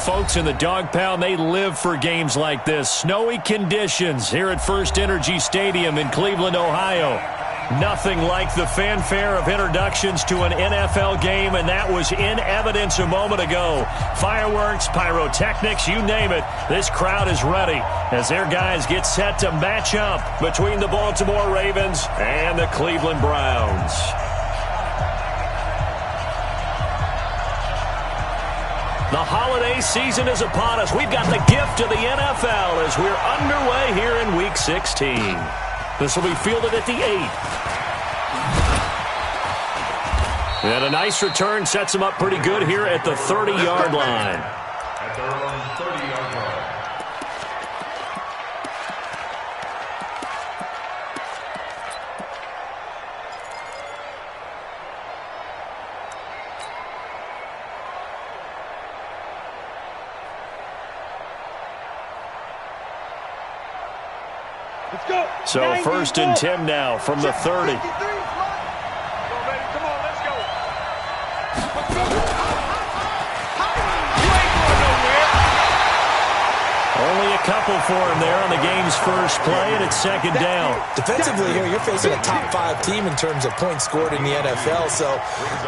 folks in the dog pound, they live for games like this. Snowy conditions here at First Energy Stadium in Cleveland, Ohio. Nothing like the fanfare of introductions to an NFL game, and that was in evidence a moment ago. Fireworks, pyrotechnics, you name it. This crowd is ready as their guys get set to match up between the Baltimore Ravens and the Cleveland Browns. The holiday season is upon us. We've got the gift of the NFL as we're underway here in Week 16. This will be fielded at the 8. And a nice return sets him up pretty good here at the 30-yard line. At their own 30-yard line. So first and 10 now from the 30. Only a couple for him there on the game's first play, and it's second down. Defensively here, you're facing a top 5 team in terms of points scored in the NFL. So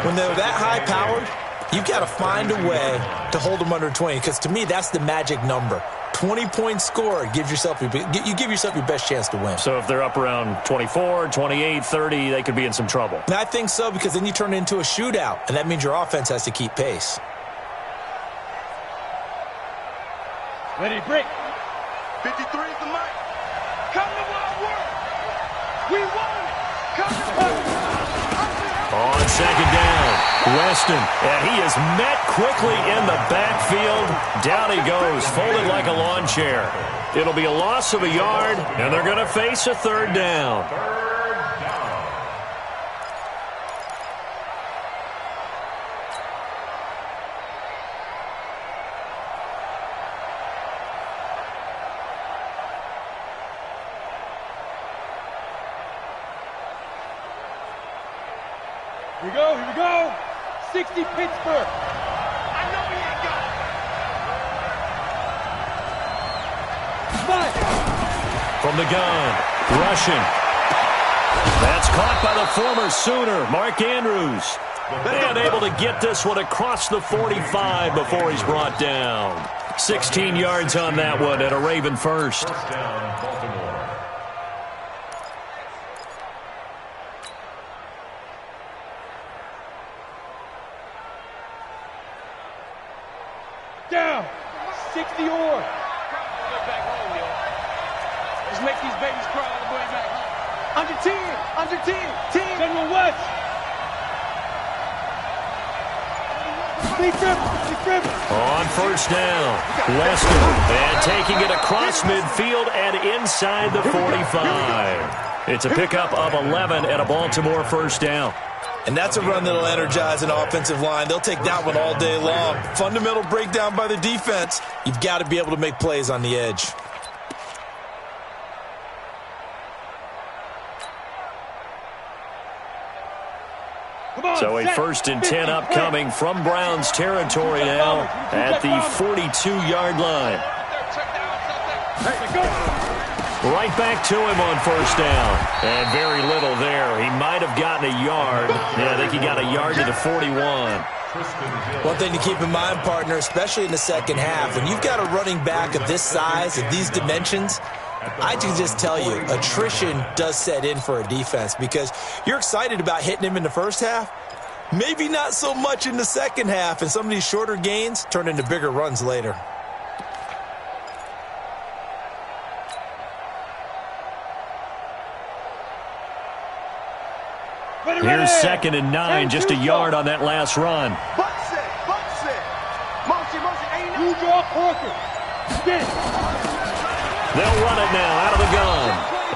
when they're that high-powered, you've got to find a way to hold them under 20, because to me, that's the magic number. 20 points scored, you give yourself your best chance to win. So if they're up around 24, 28, 30, they could be in some trouble. And I think so, because then you turn it into a shootout, and that means your offense has to keep pace. Ready to break. 53 is the mic. Come to wild work. We won it. Come to work. On second down, Weston, and he is met quickly in the backfield. Down he goes, folded like a lawn chair. It'll be a loss of a yard, and they're going to face a third down. Here we go. 60 Pittsburgh. I know he ain't got it. Five. From the gun, rushing. That's caught by the former Sooner, Mark Andrews. And able to get this one across the 45 before he's brought down. 16 yards on that one at a Raven first. First down, Baltimore. Down. 60 or. Let's make these babies cry all the way back home. Under 10. General West. On first down, Weston, and taking it across midfield and inside the 45. It's a pickup of 11 at a Baltimore first down. And that's a run that'll energize an offensive line. They'll take that one all day long. Fundamental breakdown by the defense. You've got to be able to make plays on the edge. So a first and 10 upcoming from Browns territory now at the 42-yard line. Right back to him on first down. And very little there. He might have gotten a yard. Yeah, I think he got a yard to the 41. One thing to keep in mind, partner, especially in the second half, when you've got a running back of this size, of these dimensions, I can just tell you, attrition does set in for a defense because you're excited about hitting him in the first half. Maybe not so much in the second half, and some of these shorter gains turn into bigger runs later. Here's second and 9, just a yard on that last run. Buck set. Motion, ain't no. You draw Parker. Spin. They'll run it now out of the gun.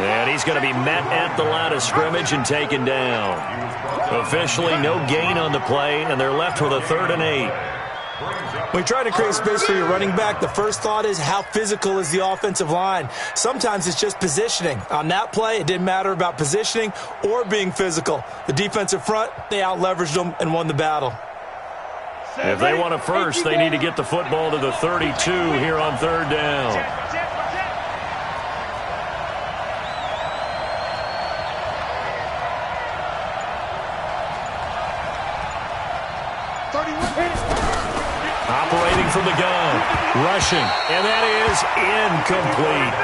And he's going to be met at the line of scrimmage and taken down. Officially no gain on the play, and they're left with a 3rd and 8. When you're trying to create space for your running back, the first thought is how physical is the offensive line. Sometimes it's just positioning. On that play, it didn't matter about positioning or being physical. The defensive front, they out-leveraged them and won the battle. If they want a first, they need to get the football to the 32 here on third down. Operating from the gun, rushing, and that is incomplete.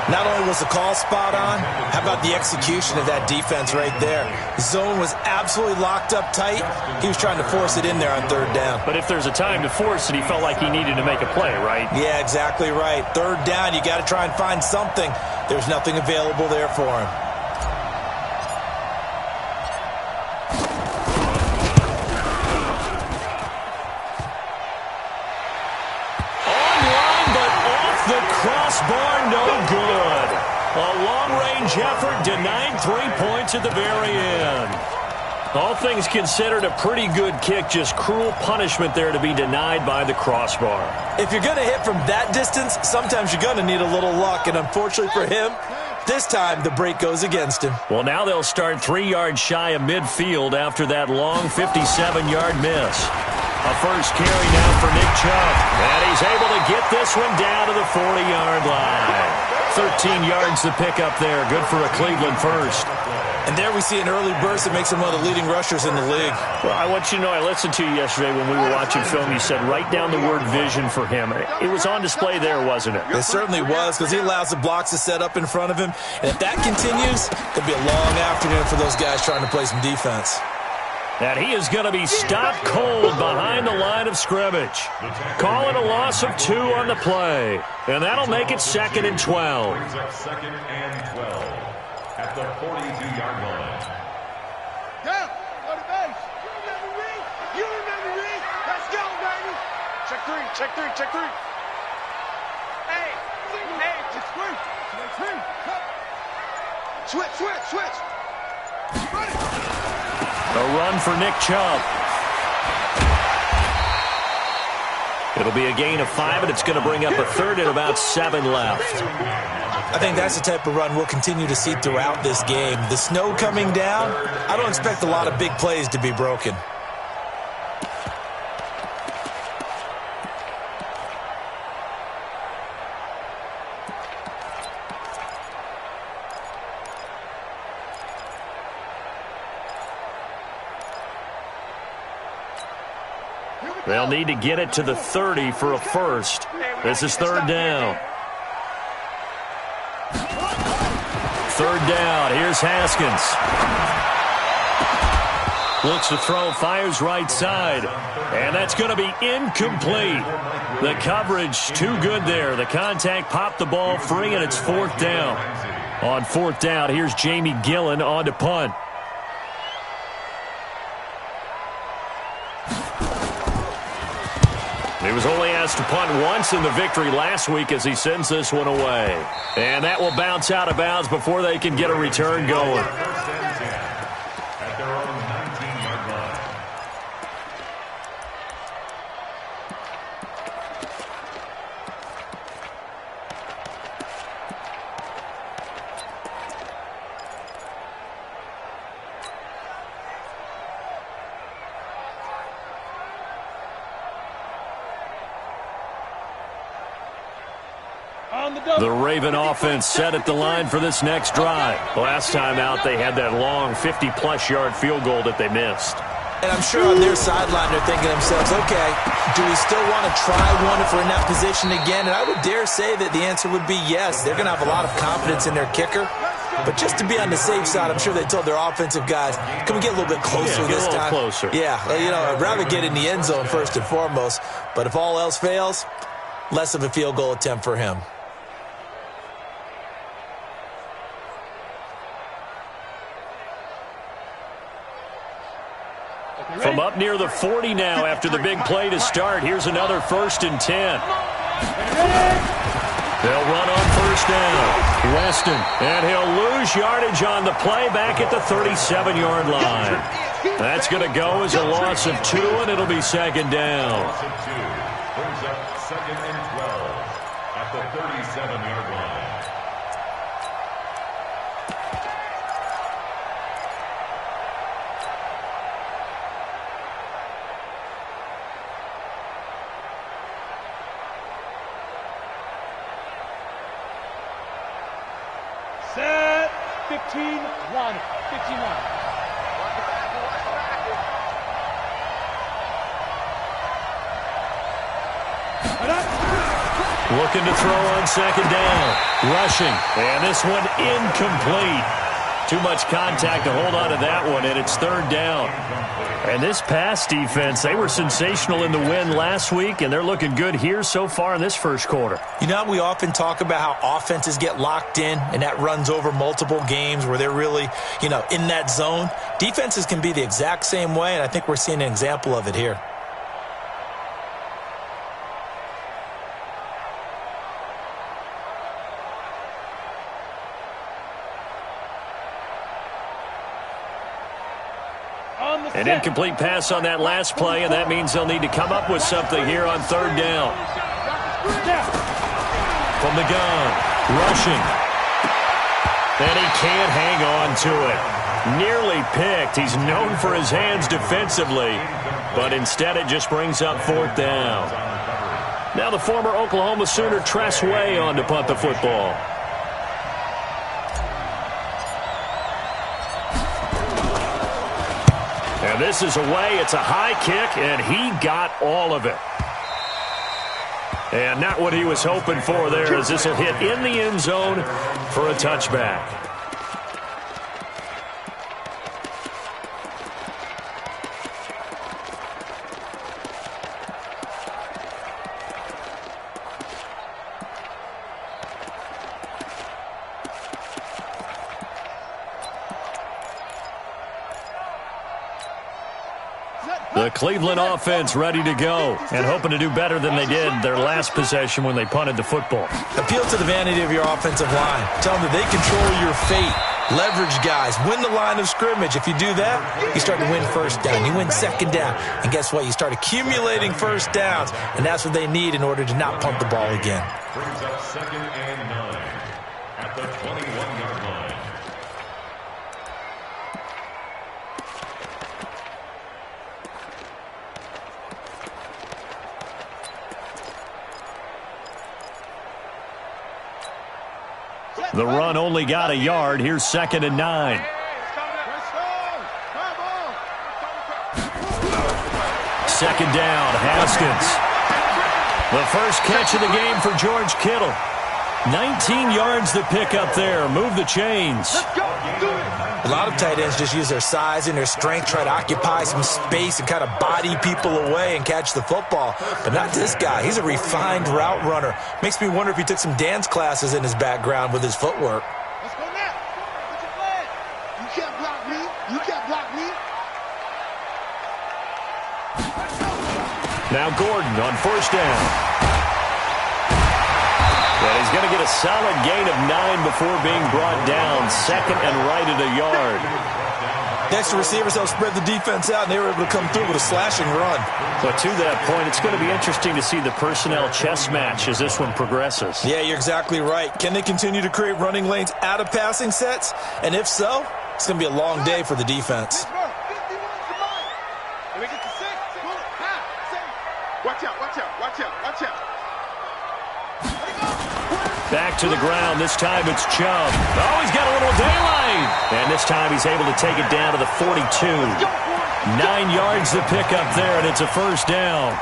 Not only was the call spot on, how about the execution of that defense right there? The zone was absolutely locked up tight. He was trying to force it in there on third down. But if there's a time to force it, he felt like he needed to make a play, right? Yeah, exactly right. Third down, you got to try and find something. There's nothing available there for him. Crossbar, no good. A long-range effort denied 3 points at the very end. All things considered, a pretty good kick, just cruel punishment there to be denied by the crossbar. If you're going to hit from that distance, sometimes you're going to need a little luck, and unfortunately for him, this time the break goes against him. Well, now they'll start 3 yards shy of midfield after that long 57-yard miss. A first carry now for Nick Chubb. And he's able to get this one down to the 40-yard line. 13 yards to pick up there. Good for a Cleveland first. And there we see an early burst that makes him one of the leading rushers in the league. Well, I want you to know, I listened to you yesterday when we were watching film. You said write down the word vision for him. It was on display there, wasn't it? It certainly was, because he allows the blocks to set up in front of him. And if that continues, it'll be a long afternoon for those guys trying to play some defense. And he is going to be stopped cold behind the line of scrimmage. Call it a loss of 2 on the play. And that'll make it 2nd and 12. Brings up 2nd and 12 at the 42-yard line. Go to base. You remember me? You remember me? Let's go, baby. Check 3, check 3, check 3. Hey, check 3. Switch. Run it. A run for Nick Chubb. It'll be a gain of 5, and it's going to bring up a third and about 7 left. I think that's the type of run we'll continue to see throughout this game. The snow coming down, I don't expect a lot of big plays to be broken. They'll need to get it to the 30 for a first. This is third down. Third down. Here's Haskins. Looks to throw, fires right side. And that's going to be incomplete. The coverage too good there. The contact popped the ball free, and it's 4th down. On 4th down, here's Jamie Gillen on to punt. He was only asked to punt once in the victory last week as he sends this one away. And that will bounce out of bounds before they can get a return going. At their own 19-yard line. The Raven offense set at the line for this next drive. Last time out, they had that long 50-plus yard field goal that they missed. And I'm sure on their sideline they're thinking to themselves, okay, do we still want to try one if we're in that position again? And I would dare say that the answer would be yes. They're going to have a lot of confidence in their kicker. But just to be on the safe side, I'm sure they told their offensive guys, can we get a little bit closer this time? Closer. Yeah, I'd rather get in the end zone first and foremost. But if all else fails, less of a field goal attempt for him. From up near the 40 now after the big play to start. Here's another 1st and 10. They'll run on 1st down. Weston, and he'll lose yardage on the play back at the 37-yard line. That's going to go as a loss of 2, and it'll be 2nd down. Loss of 2 brings up 2nd and 12 at the 37-yard line. 15-1. 15-1. Looking to throw on second down. Rushing. And this one incomplete. Too much contact to hold on to that one, and it's third down. And this pass defense, they were sensational in the win last week, and they're looking good here so far in this first quarter. You know, we often talk about how offenses get locked in, and that runs over multiple games where they're really, in that zone. Defenses can be the exact same way, and I think we're seeing an example of it here. An incomplete pass on that last play, and that means they'll need to come up with something here on third down. From the gun, rushing. And he can't hang on to it. Nearly picked. He's known for his hands defensively, but instead it just brings up fourth down. Now the former Oklahoma Sooner Tress Way on to punt the football. And this is away. It's a high kick, and he got all of it. And not what he was hoping for there, as this will hit in the end zone for a touchback. The Cleveland offense ready to go and hoping to do better than they did their last possession when they punted the football. Appeal to the vanity of your offensive line. Tell them that they control your fate. Leverage guys. Win the line of scrimmage. If you do that, you start to win first down. You win second down. And guess what? You start accumulating first downs. And that's what they need in order to not punt the ball again. Brings up 2nd and 9 at the 21-yard line. The run only got a yard. Here's 2nd and 9. Second down, Haskins. The first catch of the game for George Kittle. 19 yards to pick up there. Move the chains. A lot of tight ends just use their size and their strength, try to occupy some space and kind of body people away and catch the football. But not this guy. He's a refined route runner. Makes me wonder if he took some dance classes in his background with his footwork. Let's go now. What's your plan? You can't block me. You can't block me. Now Gordon on first down. And he's going to get a solid gain of 9 before being brought down. Second and right at a yard. Next, the receivers helped spread the defense out, and they were able to come through with a slashing run. But to that point, it's going to be interesting to see the personnel chess match as this one progresses. Yeah, you're exactly right. Can they continue to create running lanes out of passing sets? And if so, it's going to be a long day for the defense. Watch out, watch out, watch out, watch out. Back to the ground. This time it's Chubb. Oh, he's got a little daylight. And this time he's able to take it down to the 42. 9 yards to pick up there, and it's a first down.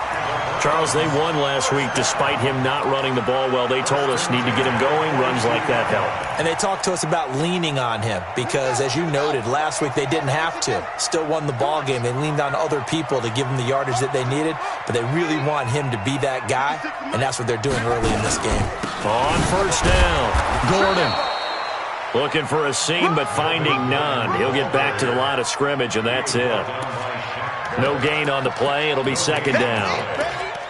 Charles, they won last week despite him not running the ball well. They told us need to get him going. Runs like that help. And they talked to us about leaning on him because, as you noted, last week they didn't have to. Still won the ball game. They leaned on other people to give them the yardage that they needed, but they really want him to be that guy, and that's what they're doing early in this game. On first down, Gordon. Looking for a seam, but finding none. He'll get back to the line of scrimmage, and that's it. No gain on the play. It'll be second down.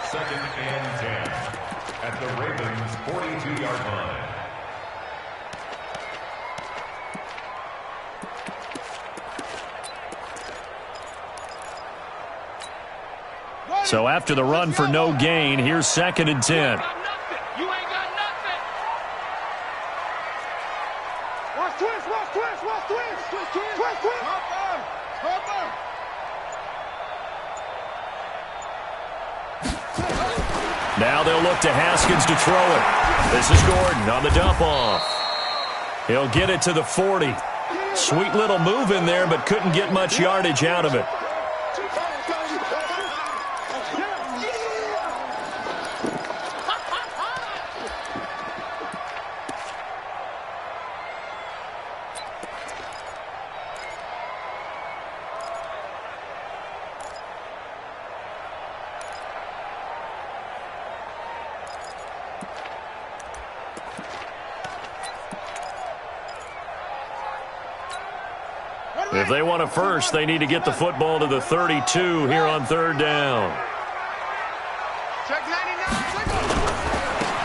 2nd and 10 at the Ravens' 42-yard line. So after the run for no gain, here's 2nd and 10. You ain't got nothing. Watch twist, watch twist, watch twist. Twist, twist, twist, twist. Now they'll look to Haskins to throw it. This is Gordon on the dump off. He'll get it to the 40. Sweet little move in there, but couldn't get much yardage out of it. If they want a first, they need to get the football to the 32 here on third down.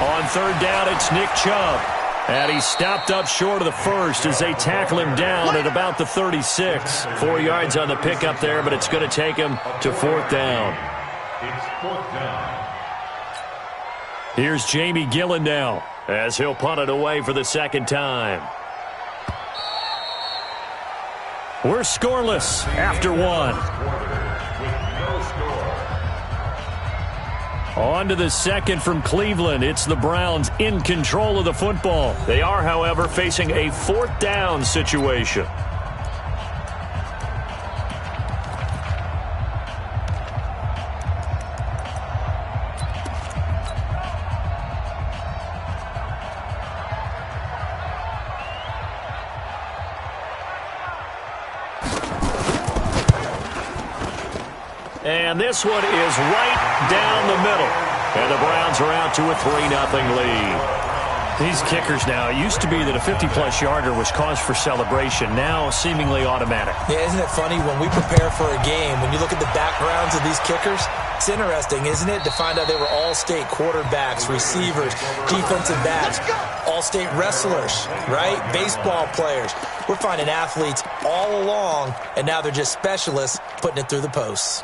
On third down, it's Nick Chubb. And he's stopped up short of the first as they tackle him down at about the 36. 4 yards on the pickup there, but it's going to take him to fourth down. It's fourth down. Here's Jamie Gillen now as he'll punt it away for the second time. We're scoreless after one. On to the second from Cleveland. It's the Browns in control of the football. They are, however, facing a fourth down situation. And this one is right down the middle. And the Browns are out to a 3-0 lead. These kickers now, it used to be that a 50-plus yarder was cause for celebration. Now seemingly automatic. Yeah, isn't it funny when we prepare for a game, when you look at the backgrounds of these kickers, it's interesting, isn't it, to find out they were all-state quarterbacks, receivers, defensive backs, all-state wrestlers, right? Baseball players. We're finding athletes all along, and now they're just specialists putting it through the posts.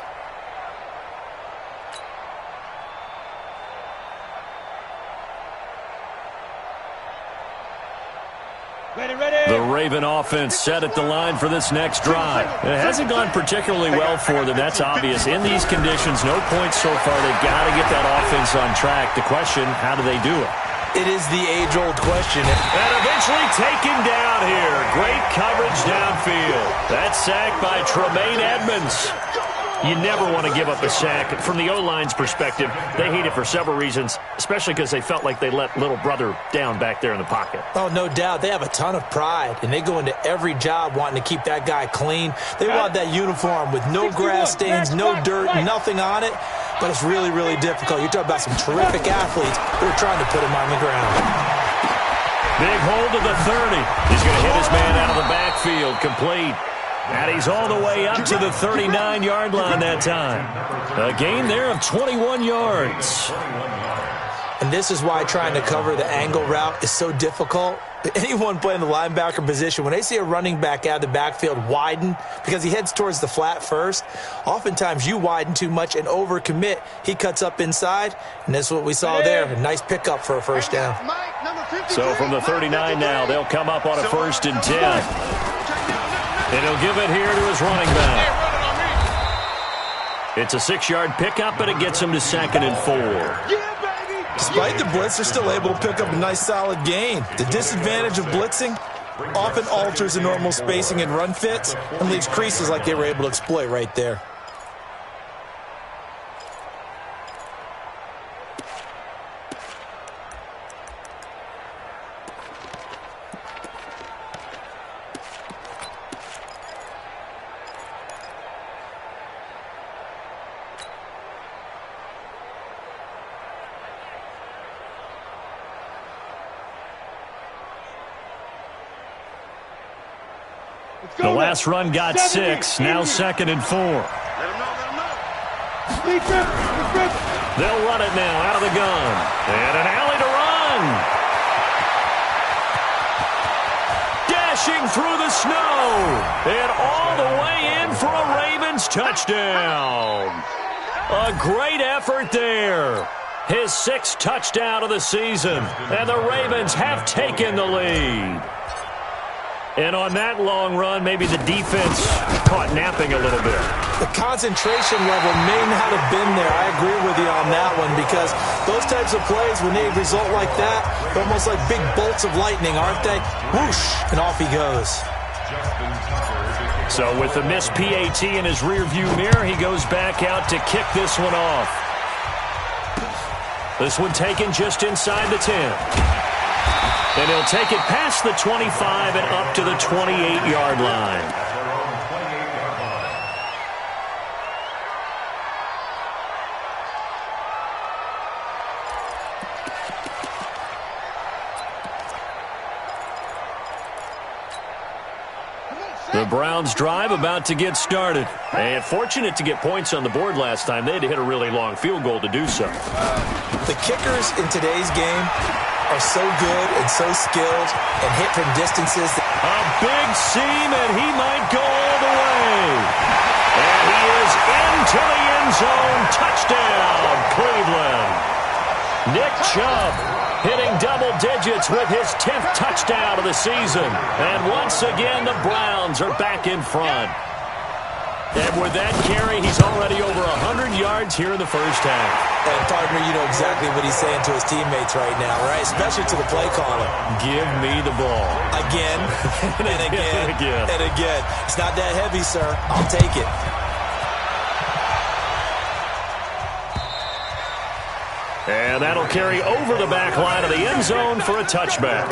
The Raven offense set at the line for this next drive. It hasn't gone particularly well for them. That's obvious. In these conditions, no points so far. They've got to get that offense on track. The question, how do they do it? It is the age-old question. And eventually taken down here. Great coverage downfield. That sack by Tremaine Edmonds. You never want to give up a sack. From the O-line's perspective, they hate it for several reasons, especially because they felt like they let little brother down back there in the pocket. Oh, no doubt. They have a ton of pride, and they go into every job wanting to keep that guy clean. They want that uniform with no grass stains, no dirt, nothing on it. But it's really, really difficult. You're talking about some terrific athletes who are trying to put him on the ground. Big hold to the 30. He's going to hit his man out of the backfield, complete. And he's all the way up to the 39-yard line that time. A gain there of 21 yards. And this is why trying to cover the angle route is so difficult. Anyone playing the linebacker position, when they see a running back out of the backfield widen because he heads towards the flat first, oftentimes you widen too much and overcommit. He cuts up inside, and that's what we saw there. A nice pickup for a first down. So from the 39 now, they'll come up on a 1st and 10. And he'll give it here to his running back. It's a 6-yard pickup, but it gets him to 2nd and 4. Despite the blitz, they're still able to pick up a nice solid gain. The disadvantage of blitzing often alters the normal spacing and run fits and leaves creases like they were able to exploit right there. The last run got 6, now 2nd and 4. They'll run it now out of the gun. And an alley to run. Dashing through the snow. And all the way in for a Ravens touchdown. A great effort there. His 6th touchdown of the season. And the Ravens have taken the lead. And on that long run, maybe the defense caught napping a little bit. The concentration level may not have been there. I agree with you on that one because those types of plays, when they result like that, they're almost like big bolts of lightning, aren't they? Whoosh, and off he goes. So with the missed PAT in his rearview mirror, he goes back out to kick this one off. This one taken just inside the 10. And he'll take it past the 25 and up to the 28-yard line. The Browns drive about to get started. And fortunate to get points on the board last time. They had to hit a really long field goal to do so. The kickers in today's game are so good and so skilled and hit from distances. A big seam, and he might go all the way. And he is into the end zone. Touchdown, Cleveland. Nick Chubb hitting double digits with his 10th touchdown of the season. And once again, the Browns are back in front. And with that carry, he's already over 100 yards here in the first half. And, partner, you know exactly what he's saying to his teammates right now, right? Especially to the play caller. Give me the ball. Again, and again, and again. It's not that heavy, sir. I'll take it. And that'll carry over the back line of the end zone for a touchback.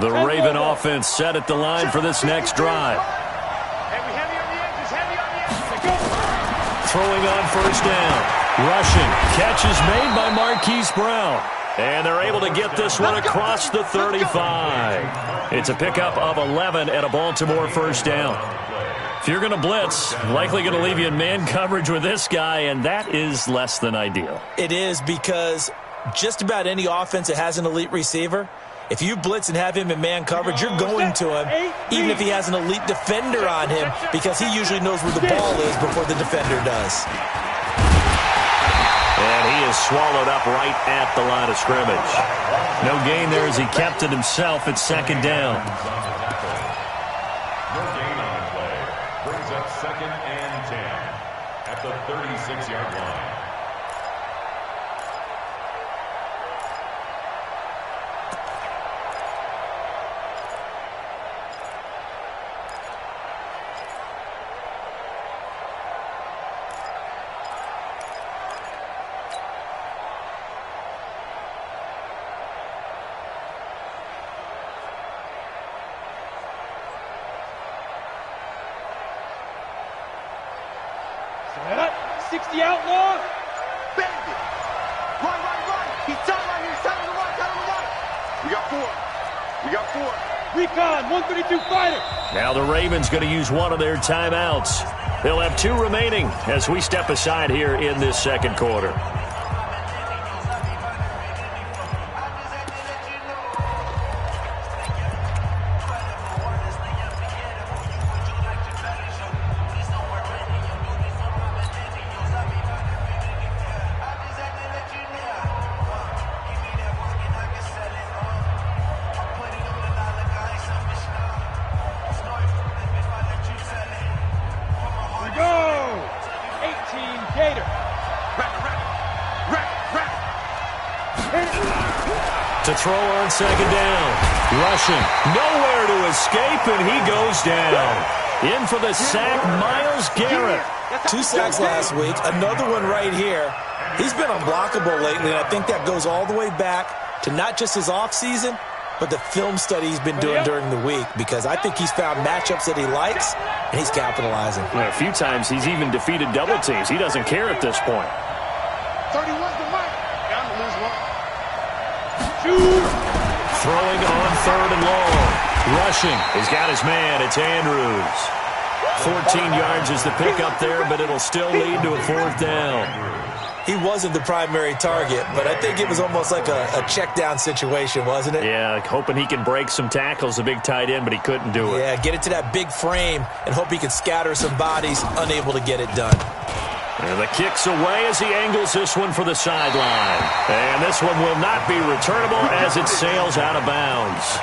The Raven offense set at the line for this next drive. Throwing on first down. Rushing. Catch is made by Marquise Brown. And they're able to get this one across the 35. It's a pickup of 11 and a Baltimore first down. If you're going to blitz, likely going to leave you in man coverage with this guy, and that is less than ideal. It is, because just about any offense that has an elite receiver, if you blitz and have him in man coverage, you're going to him, even if he has an elite defender on him, because he usually knows where the ball is before the defender does. And he is swallowed up right at the line of scrimmage. No gain there as he kept it himself at second down. No gain on the play. Brings up 2nd and 10 at the 36-yard line. Set up. 60 outlaw. Bend it. Right. He's tight right here. Tight on the right. We got 4. Recon, 132 fighter. Now the Ravens going to use one of their timeouts. They'll have 2 remaining as we step aside here in this second quarter. To throw on second down. Rushing. Nowhere to escape, and he goes down. In for the sack, Myles Garrett. 2 sacks last week. Another one right here. He's been unblockable lately, and I think that goes all the way back to not just his offseason, but the film study he's been doing during the week, because I think he's found matchups that he likes, and he's capitalizing. A few times he's even defeated double teams. He doesn't care at this point. 31's the mark. Down to lose one. Throwing on 3rd and long. Rushing. He's got his man. It's Andrews. 14 yards is the pickup there, but it'll still lead to a 4th down. He wasn't the primary target, but I think it was almost like a check down situation, wasn't it? Yeah, hoping he can break some tackles, a big tight end, but he couldn't do it. Yeah, get it to that big frame and hope he can scatter some bodies, unable to get it done. And the kick's away as he angles this one for the sideline. And this one will not be returnable as it sails out of bounds.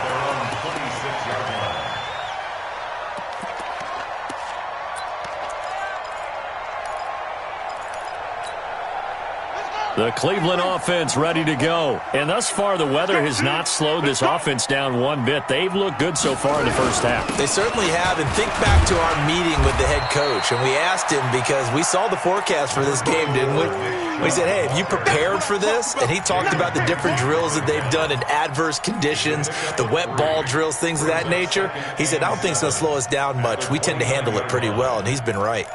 The Cleveland offense ready to go. And thus far, the weather has not slowed this offense down one bit. They've looked good so far in the first half. They certainly have. And think back to our meeting with the head coach. And we asked him, because we saw the forecast for this game, didn't we? We said, hey, have you prepared for this? And he talked about the different drills that they've done in adverse conditions, the wet ball drills, things of that nature. He said, I don't think it's going to slow us down much. We tend to handle it pretty well. And he's been right.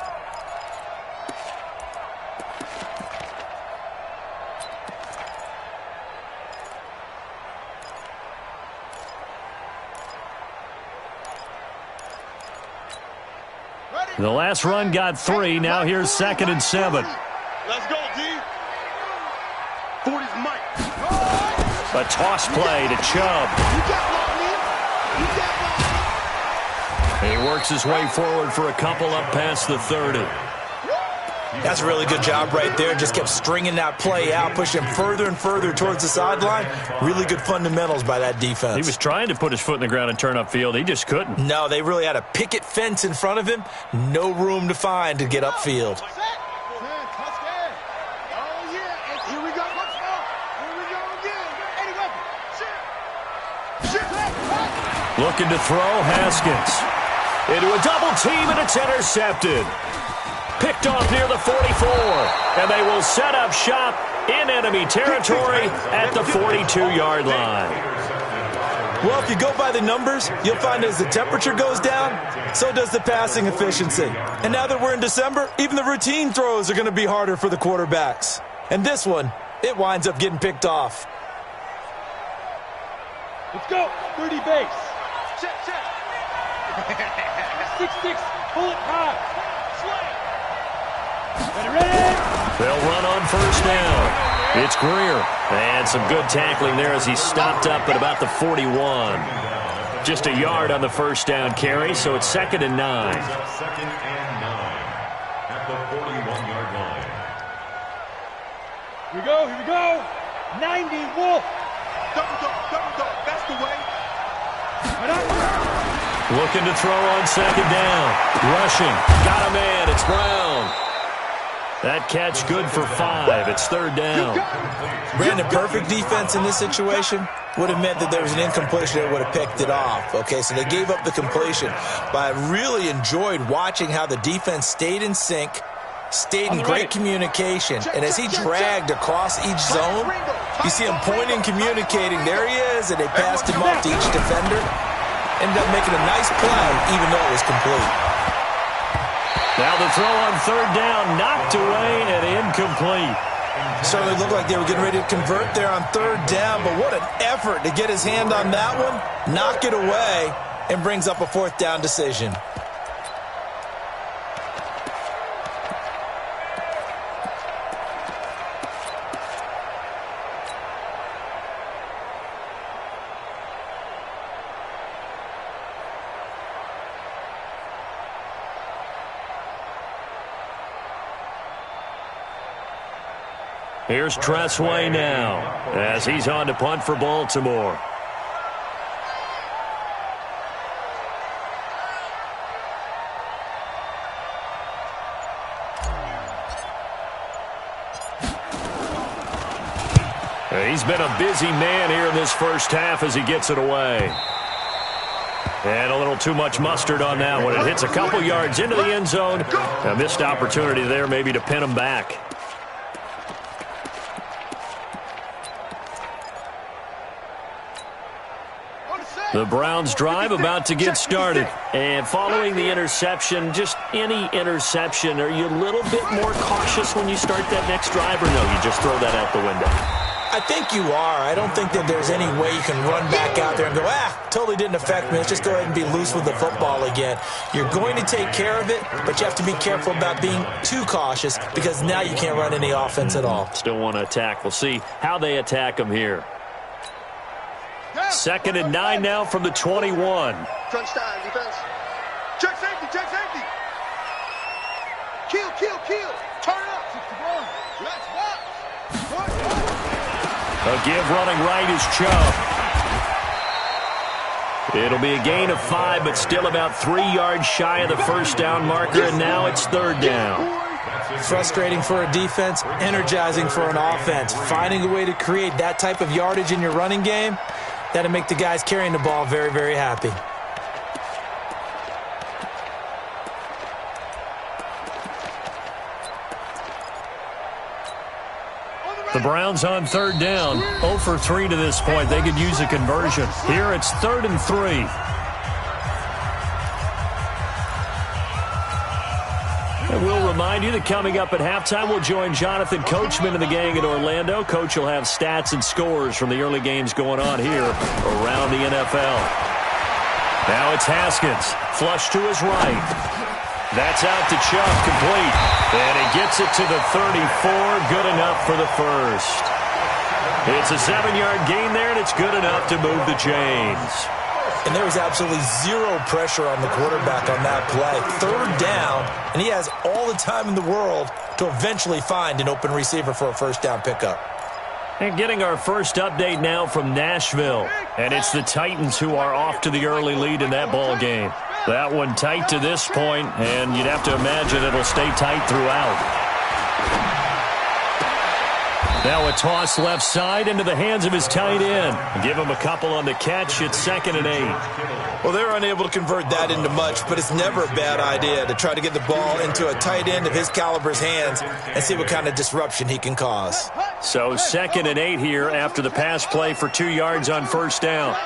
The last run got 3. Now here's 2nd and 7. Let's go, D. 40's Mike. A toss play to Chubb. He works his way forward for a couple up past the 30. That's a really good job right there. Just kept stringing that play out, pushing him further and further towards the sideline. Really good fundamentals by that defense. He was trying to put his foot in the ground and turn upfield. He just couldn't. No, they really had a picket fence in front of him. No room to find to get upfield. Looking to throw, Haskins. Into a double team, and it's intercepted. Picked off near the 44, and they will set up shop in enemy territory at the 42-yard line. Well, if you go by the numbers, you'll find as the temperature goes down, so does the passing efficiency. And now that we're in December, even the routine throws are going to be harder for the quarterbacks. And this one, it winds up getting picked off. Let's go. 30 base. Check, check. 6-6. Bullet high. Ready. They'll run on first down. It's Greer. And some good tackling there as he stopped up at about the 41. Just a yard on the first down carry, so it's 2nd and 9. 2nd and 9 at the 41-yard line. Here we go. Here we go. 90 Wolf. Double dog. That's the way. Looking to throw on 2nd down. Rushing. Got a man. It's Brown. That catch good for 5. It's 3rd down. Brandon, perfect defense in this situation would have meant that there was an incompletion that would have picked it off. Okay, so they gave up the completion. But I really enjoyed watching how the defense stayed in sync, stayed in great communication. And as he dragged across each zone, you see him pointing, communicating. There he is, and they passed him off to each defender. Ended up making a nice play, even though it was complete. Now the throw on 3rd down, knocked away and incomplete. Certainly looked like they were getting ready to convert there on 3rd down, but what an effort to get his hand on that one, knock it away, and brings up a 4th down decision. Here's Tressway now as he's on to punt for Baltimore. He's been a busy man here in this first half as he gets it away. And a little too much mustard on that one. It hits a couple yards into the end zone. A missed opportunity there maybe to pin him back. The Browns drive about to get started. And following the interception, just any interception, are you a little bit more cautious when you start that next drive, or no, you just throw that out the window? I think you are. I don't think that there's any way you can run back out there and go, totally didn't affect me. Let's just go ahead and be loose with the football again. You're going to take care of it, but you have to be careful about being too cautious because now you can't run any offense at all. Still want to attack. We'll see how they attack him here. 2nd and 9 now from the 21. Crunch time, defense. Check safety, check safety. Kill. Turn up. A give running right is Chubb. It'll be a gain of 5, but still about 3 yards shy of the first down marker, and now it's third down. Frustrating for a defense, energizing for an offense. Finding a way to create that type of yardage in your running game, that'll make the guys carrying the ball very, very happy. The Browns on third down, 0 for 3 to this point. They could use a conversion. Here it's 3rd and 3. And we'll remind you that coming up at halftime, we'll join Jonathan Coachman and the gang in Orlando. Coach will have stats and scores from the early games going on here around the NFL. Now it's Haskins, flush to his right. That's out to Chubb, complete. And he gets it to the 34, good enough for the first. It's a 7-yard gain there, and it's good enough to move the chains. And there was absolutely zero pressure on the quarterback on that play. Third down, and he has all the time in the world to eventually find an open receiver for a first down pickup. And getting our first update now from Nashville. And it's the Titans who are off to the early lead in that ball game. That one tight to this point, and you'd have to imagine it'll stay tight throughout. Now a toss left side into the hands of his tight end. Give him a couple on the catch. It's 2nd and 8. Well, they're unable to convert that into much, but it's never a bad idea to try to get the ball into a tight end of his caliber's hands and see what kind of disruption he can cause. So 2nd and 8 here after the pass play for 2 yards on first down.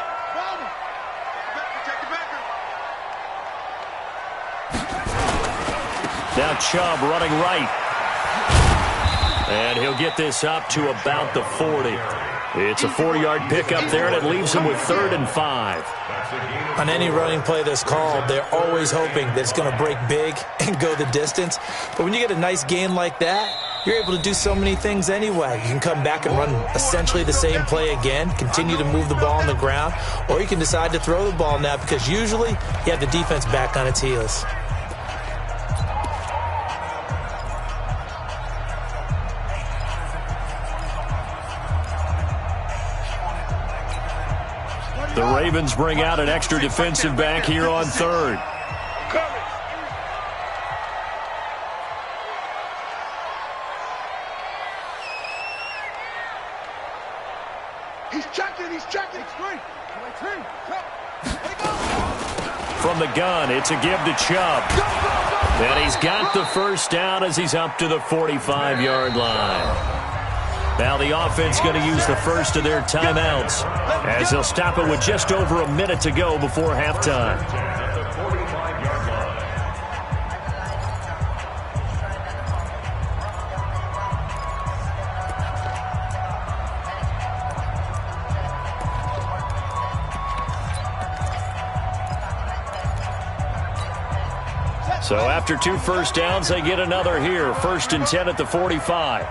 Now Chubb running right. And he'll get this up to about the 40. It's a 40-yard pickup there, and it leaves him with 3rd and 5. On any running play that's called, they're always hoping that it's going to break big and go the distance. But when you get a nice gain like that, you're able to do so many things anyway. You can come back and run essentially the same play again, continue to move the ball on the ground, or you can decide to throw the ball now because usually you have the defense back on its heels. The Ravens bring out an extra defensive back here on third. He's checking. From the gun, it's a give to Chubb. And he's got the first down as he's up to the 45-yard line. Now the offense going to use the first of their timeouts as they'll stop it with just over a minute to go before halftime. So after 2 first downs, they get another here. 1st and 10 at the 45.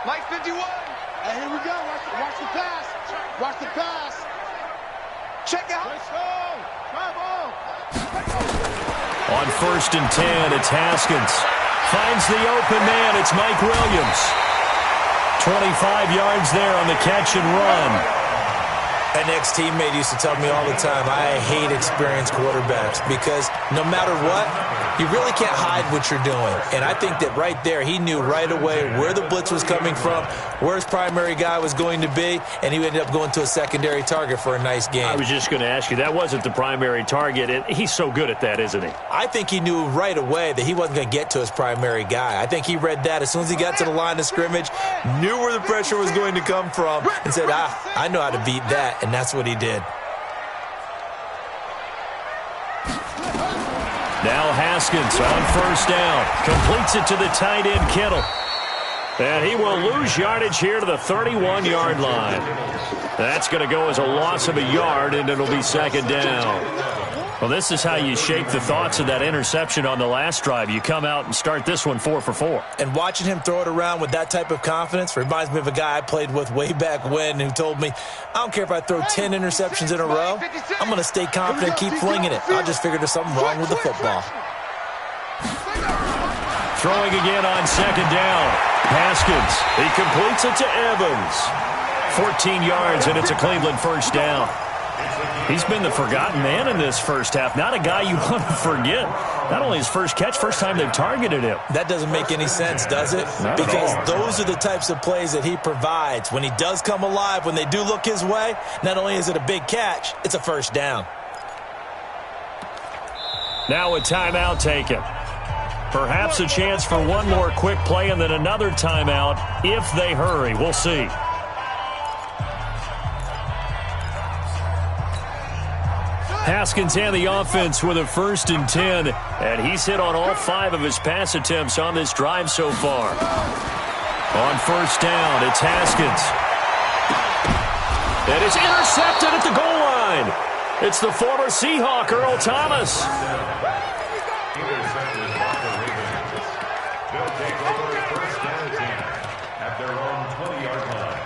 Mike 51. Hey, here we go. Watch the pass. Watch the pass. Check out. On 1st and 10, it's Haskins. Finds the open man. It's Mike Williams. 25 yards there on the catch and run. An ex-teammate used to tell me all the time, I hate experienced quarterbacks because no matter what, you really can't hide what you're doing. And I think that right there, he knew right away where the blitz was coming from, where his primary guy was going to be, and he ended up going to a secondary target for a nice game. I was just going to ask you, that wasn't the primary target. He's so good at that, isn't he? I think he knew right away that he wasn't going to get to his primary guy. I think he read that as soon as he got to the line of scrimmage, knew where the pressure was going to come from, and said, I know how to beat that. And that's what he did. Now Haskins on 1st down. Completes it to the tight end, Kittle. And he will lose yardage here to the 31-yard line. That's going to go as a loss of a yard, and it'll be 2nd down. Well, this is how you shake the thoughts of that interception on the last drive. You come out and start this one 4 for 4. And watching him throw it around with that type of confidence reminds me of a guy I played with way back when who told me, I don't care if I throw 10 interceptions in a row. I'm going to stay confident, keep flinging it. I'll just figure there's something wrong with the football. throwing again on second down. Haskins, he completes it to Evans. 14 yards, and it's a Cleveland first down. He's been the forgotten man in this first half. Not a guy you want to forget. Not only his first catch, first time they've targeted him. That doesn't make any sense, does it? Not because those are the types of plays that he provides. When he does come alive, when they do look his way, not only is it a big catch, it's a first down. Now a timeout taken. Perhaps a chance for one more quick play and then another timeout if they hurry. We'll see. Haskins and the offense with a 1st and 10, and he's hit on all 5 of his pass attempts on this drive so far. On first down, it's Haskins. And it's intercepted at the goal line. It's the former Seahawk, Earl Thomas. Intercepted by the Ravens. They'll take over 1st and 10 at their own 20-yard line.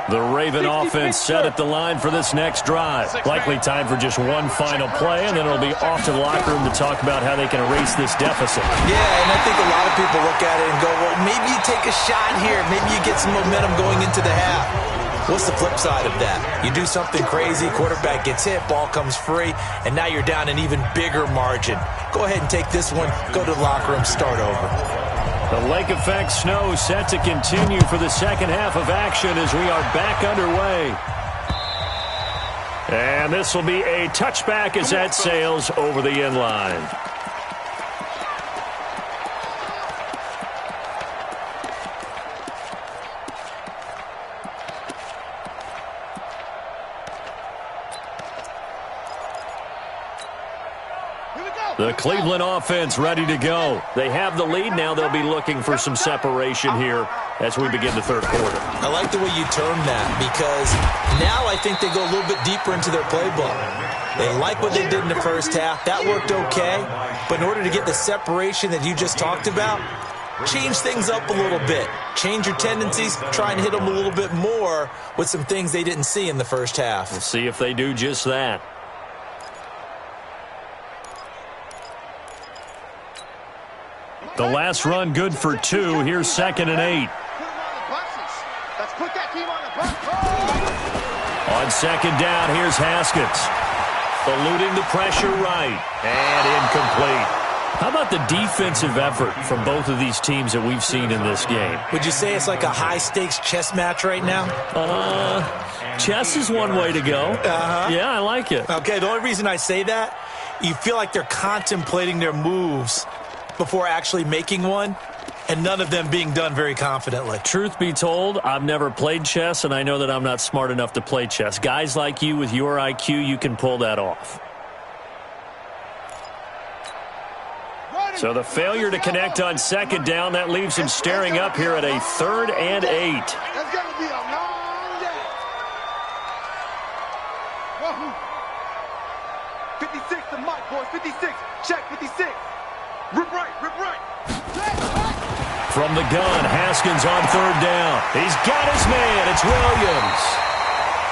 The Raven offense set at the line for this next drive. Likely time for just one final play, and then it'll be off to the locker room to talk about how they can erase this deficit. Yeah, and I think a lot of people look at it and go, well, maybe you take a shot here. Maybe you get some momentum going into the half. What's the flip side of that? You do something crazy, quarterback gets hit, ball comes free, and now you're down an even bigger margin. Go ahead and take this one, go to the locker room, start over. The lake effect snow set to continue for the second half of action as we are back underway. And this will be a touchback as that sails over the end line. The Cleveland offense ready to go. They have the lead. Now they'll be looking for some separation here as we begin the third quarter. I like the way you term that because now I think they go a little bit deeper into their playbook. They like what they did in the first half. That worked okay. But in order to get the separation that you just talked about, change things up a little bit. Change your tendencies. Try and hit them a little bit more with some things they didn't see in the first half. We'll see if they do just that. The last run good for 2. Here's 2nd and 8. Let's put that team on the bus. On second down, here's Haskins. Eluding the pressure right. And incomplete. How about the defensive effort from both of these teams that we've seen in this game? Would you say it's like a high-stakes chess match right now? Chess is one way to go. Yeah, I like it. Okay, the only reason I say that, you feel like they're contemplating their moves before actually making one, and none of them being done very confidently. Truth be told, I've never played chess, and I know that I'm not smart enough to play chess. Guys like you with your IQ, you can pull that off. So the failure to connect on second down, that leaves him staring up here at a 3rd and 8. That's going to be a long day. 56 to Mike, boys. 56. Check 56. Rip right, rip right. From the gun, Haskins on 3rd down. He's got his man. It's Williams.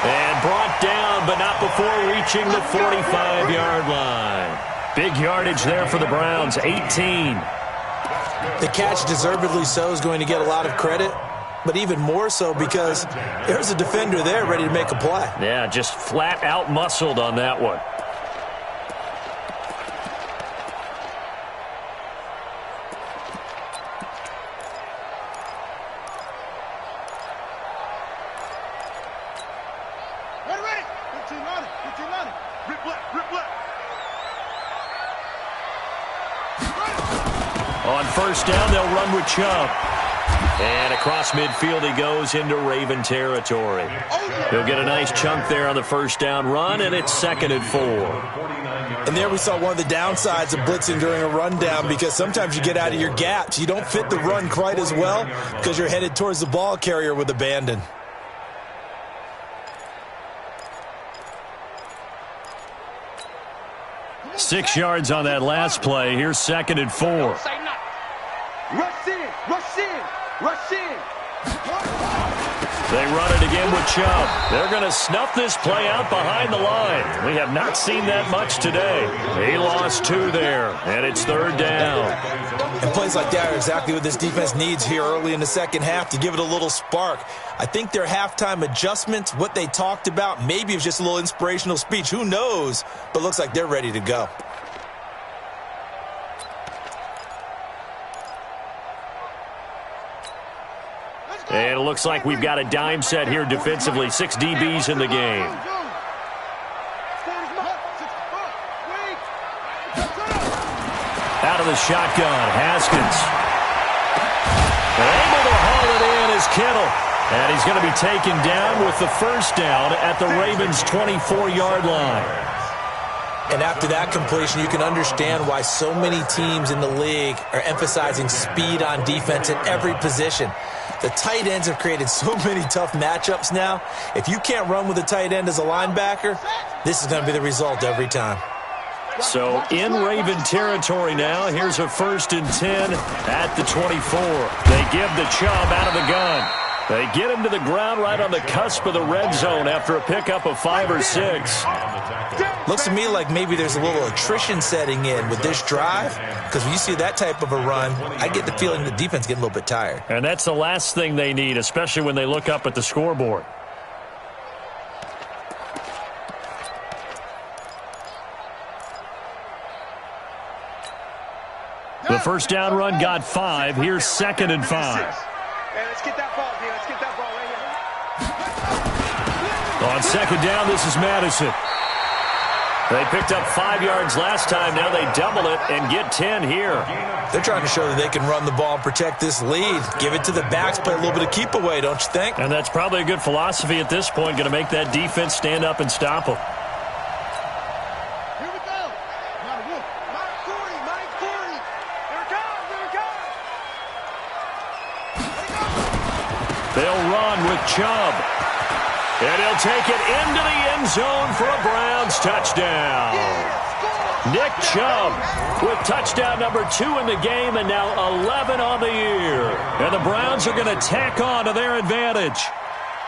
And brought down, but not before reaching the 45-yard line. Big yardage there for the Browns, 18. The catch, deservedly so, is going to get a lot of credit, but even more so because there's a defender there ready to make a play. Yeah, just flat out muscled on that one. On first down, they'll run with Chubb. And across midfield he goes into Raven territory. He'll get a nice chunk there on the first down run, and it's 2nd and 4. And there we saw one of the downsides of blitzing during a rundown because sometimes you get out of your gaps. You don't fit the run quite as well because you're headed towards the ball carrier with abandon. Six yards on that last play. Here's 2nd and 4. Rush in, rush in, rush in. They run it again with Chubb. They're going to snuff this play out behind the line. We have not seen that much today. He lost 2 there, and it's 3rd down. And plays like that are exactly what this defense needs here early in the second half to give it a little spark. I think their halftime adjustments, what they talked about, maybe it was just a little inspirational speech. Who knows? But looks like they're ready to go. And it looks like we've got a dime set here defensively. 6 DBs in the game. Out of the shotgun, Haskins. Able to haul it in is Kittle. And he's going to be taken down with the first down at the Ravens' 24-yard line. And after that completion, you can understand why so many teams in the league are emphasizing speed on defense at every position. The tight ends have created so many tough matchups now. If you can't run with a tight end as a linebacker, this is going to be the result every time. So in Raven territory now, here's a 1st and 10 at the 24. They give the Chubb out of the gun. They get him to the ground right on the cusp of the red zone after a pickup of 5 or 6. Looks to me like maybe there's a little attrition setting in with this drive, because when you see that type of a run, I get the feeling the defense getting a little bit tired. And that's the last thing they need, especially when they look up at the scoreboard. The first down run got 5. Here's 2nd and 5. Hey, let's get that ball, D. Let's get that ball right here. On 2nd down, this is Madison. They picked up 5 yards last time. Now they double it and get 10 here. They're trying to show that they can run the ball and protect this lead. Give it to the backs, play a little bit of keep away, don't you think? And that's probably a good philosophy at this point, going to make that defense stand up and stop them. Here we go. Mike 40, Mike 40. Here it comes, here it comes. They'll run with Chubb. And he'll take it into the end zone for a Browns touchdown. Nick Chubb with touchdown number 2 in the game and now 11 on the year. And the Browns are going to tack on to their advantage.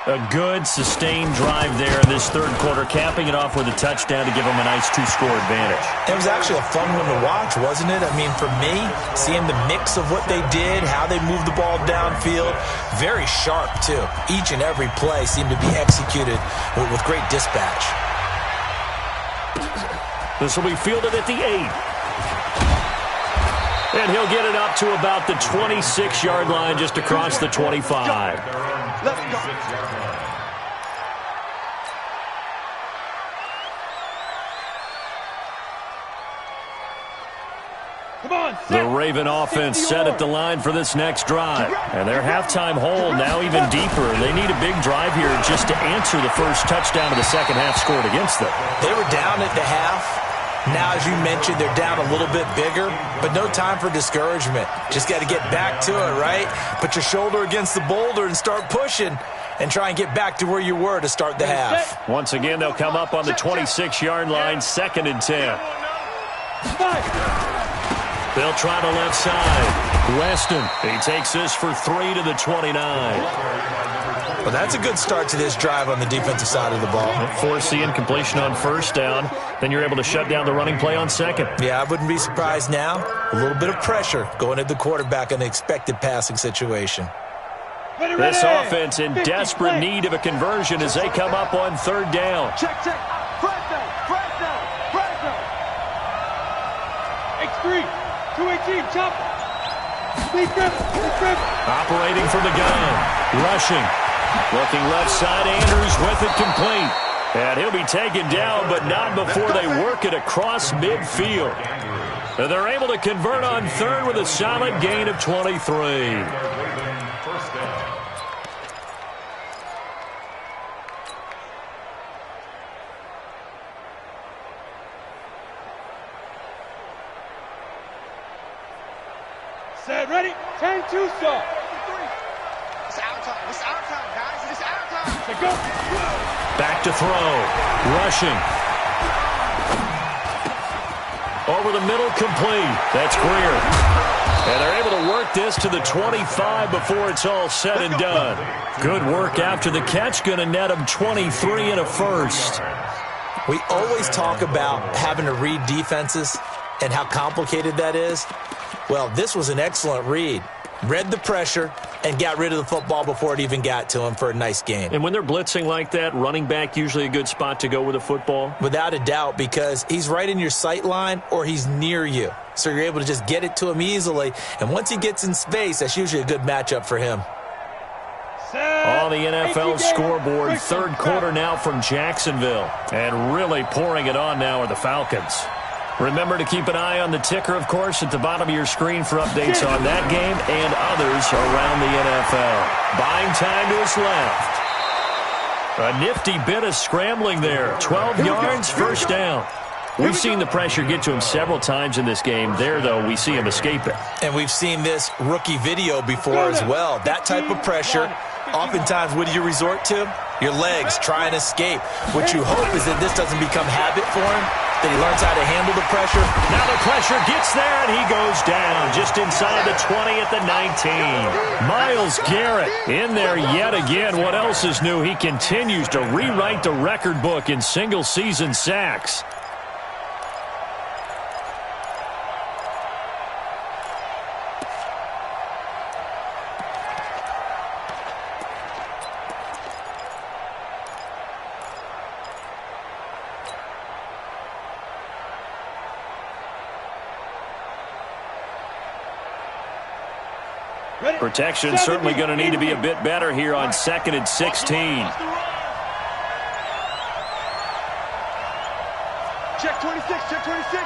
A good, sustained drive there in this 3rd quarter, capping it off with a touchdown to give them a nice 2-score advantage. It was actually a fun one to watch, wasn't it? I mean, for me, seeing the mix of what they did, how they moved the ball downfield, very sharp, too. Each and every play seemed to be executed with great dispatch. This will be fielded at the 8. And he'll get it up to about the 26-yard line just across the 25. Let's go. Come on, the Raven offense set at the line for this next drive. And their halftime hole now even deeper. They need a big drive here just to answer the first touchdown of the second half scored against them. They were down at the half. Now, as you mentioned, they're down a little bit bigger, but no time for discouragement. Just got to get back to it, right? Put your shoulder against the boulder and start pushing and try and get back to where you were to start the half. Once again, they'll come up on the 26-yard line, 2nd and 10. They'll try the left side. Weston, he takes this for 3 to the 29. Well, that's a good start to this drive on the defensive side of the ball. Force the incompletion on 1st down. Then you're able to shut down the running play on 2nd. Yeah, I wouldn't be surprised now. A little bit of pressure going at the quarterback in an expected passing situation. This offense in desperate need of a conversion as they come up on 3rd down. Check. Fresno. X3. 218. Chop. Big grip. Operating from the gun. Rushing. Looking left side, Andrews with it complete. And he'll be taken down, but not before they work it across midfield. And they're able to convert on 3rd with a solid gain of 23. Set, ready? 10-2 stop. It's our time, guys. It's our time. Set, go. Back to throw. Rushing. Over the middle, complete. That's Greer. And they're able to work take this to the 25 before it's all said and done. Good work after the catch. Going to net him 23 and a first. We always talk about having to read defenses and how complicated that is. Well, this was an excellent read. Read the pressure and got rid of the football before it even got to him for a nice gain. And when they're blitzing like that, running back usually a good spot to go with a football? Without a doubt, because he's right in your sight line or he's near you. So you're able to just get it to him easily. And once he gets in space, that's usually a good matchup for him. On the NFL scoreboard, third quarter now from Jacksonville. And really pouring it on now are the Falcons. Remember to keep an eye on the ticker, of course, at the bottom of your screen for updates on that game and others around the NFL. Buying time to his left. A nifty bit of scrambling there. 12 yards, first down. We've seen the pressure get to him several times in this game. There, though, we see him escape it. And we've seen this rookie video before as well. That type of pressure, oftentimes, what do you resort to? Your legs, try and escape. What you hope is that this doesn't become habit for him, that he learns how to handle the pressure. Now the pressure gets there, and he goes down just inside the 20 at the 19. Myles Garrett in there yet again. What else is new? He continues to rewrite the record book in single-season sacks. Protection certainly going to need to be a bit better here on 2nd and 16. Check 26, check 26.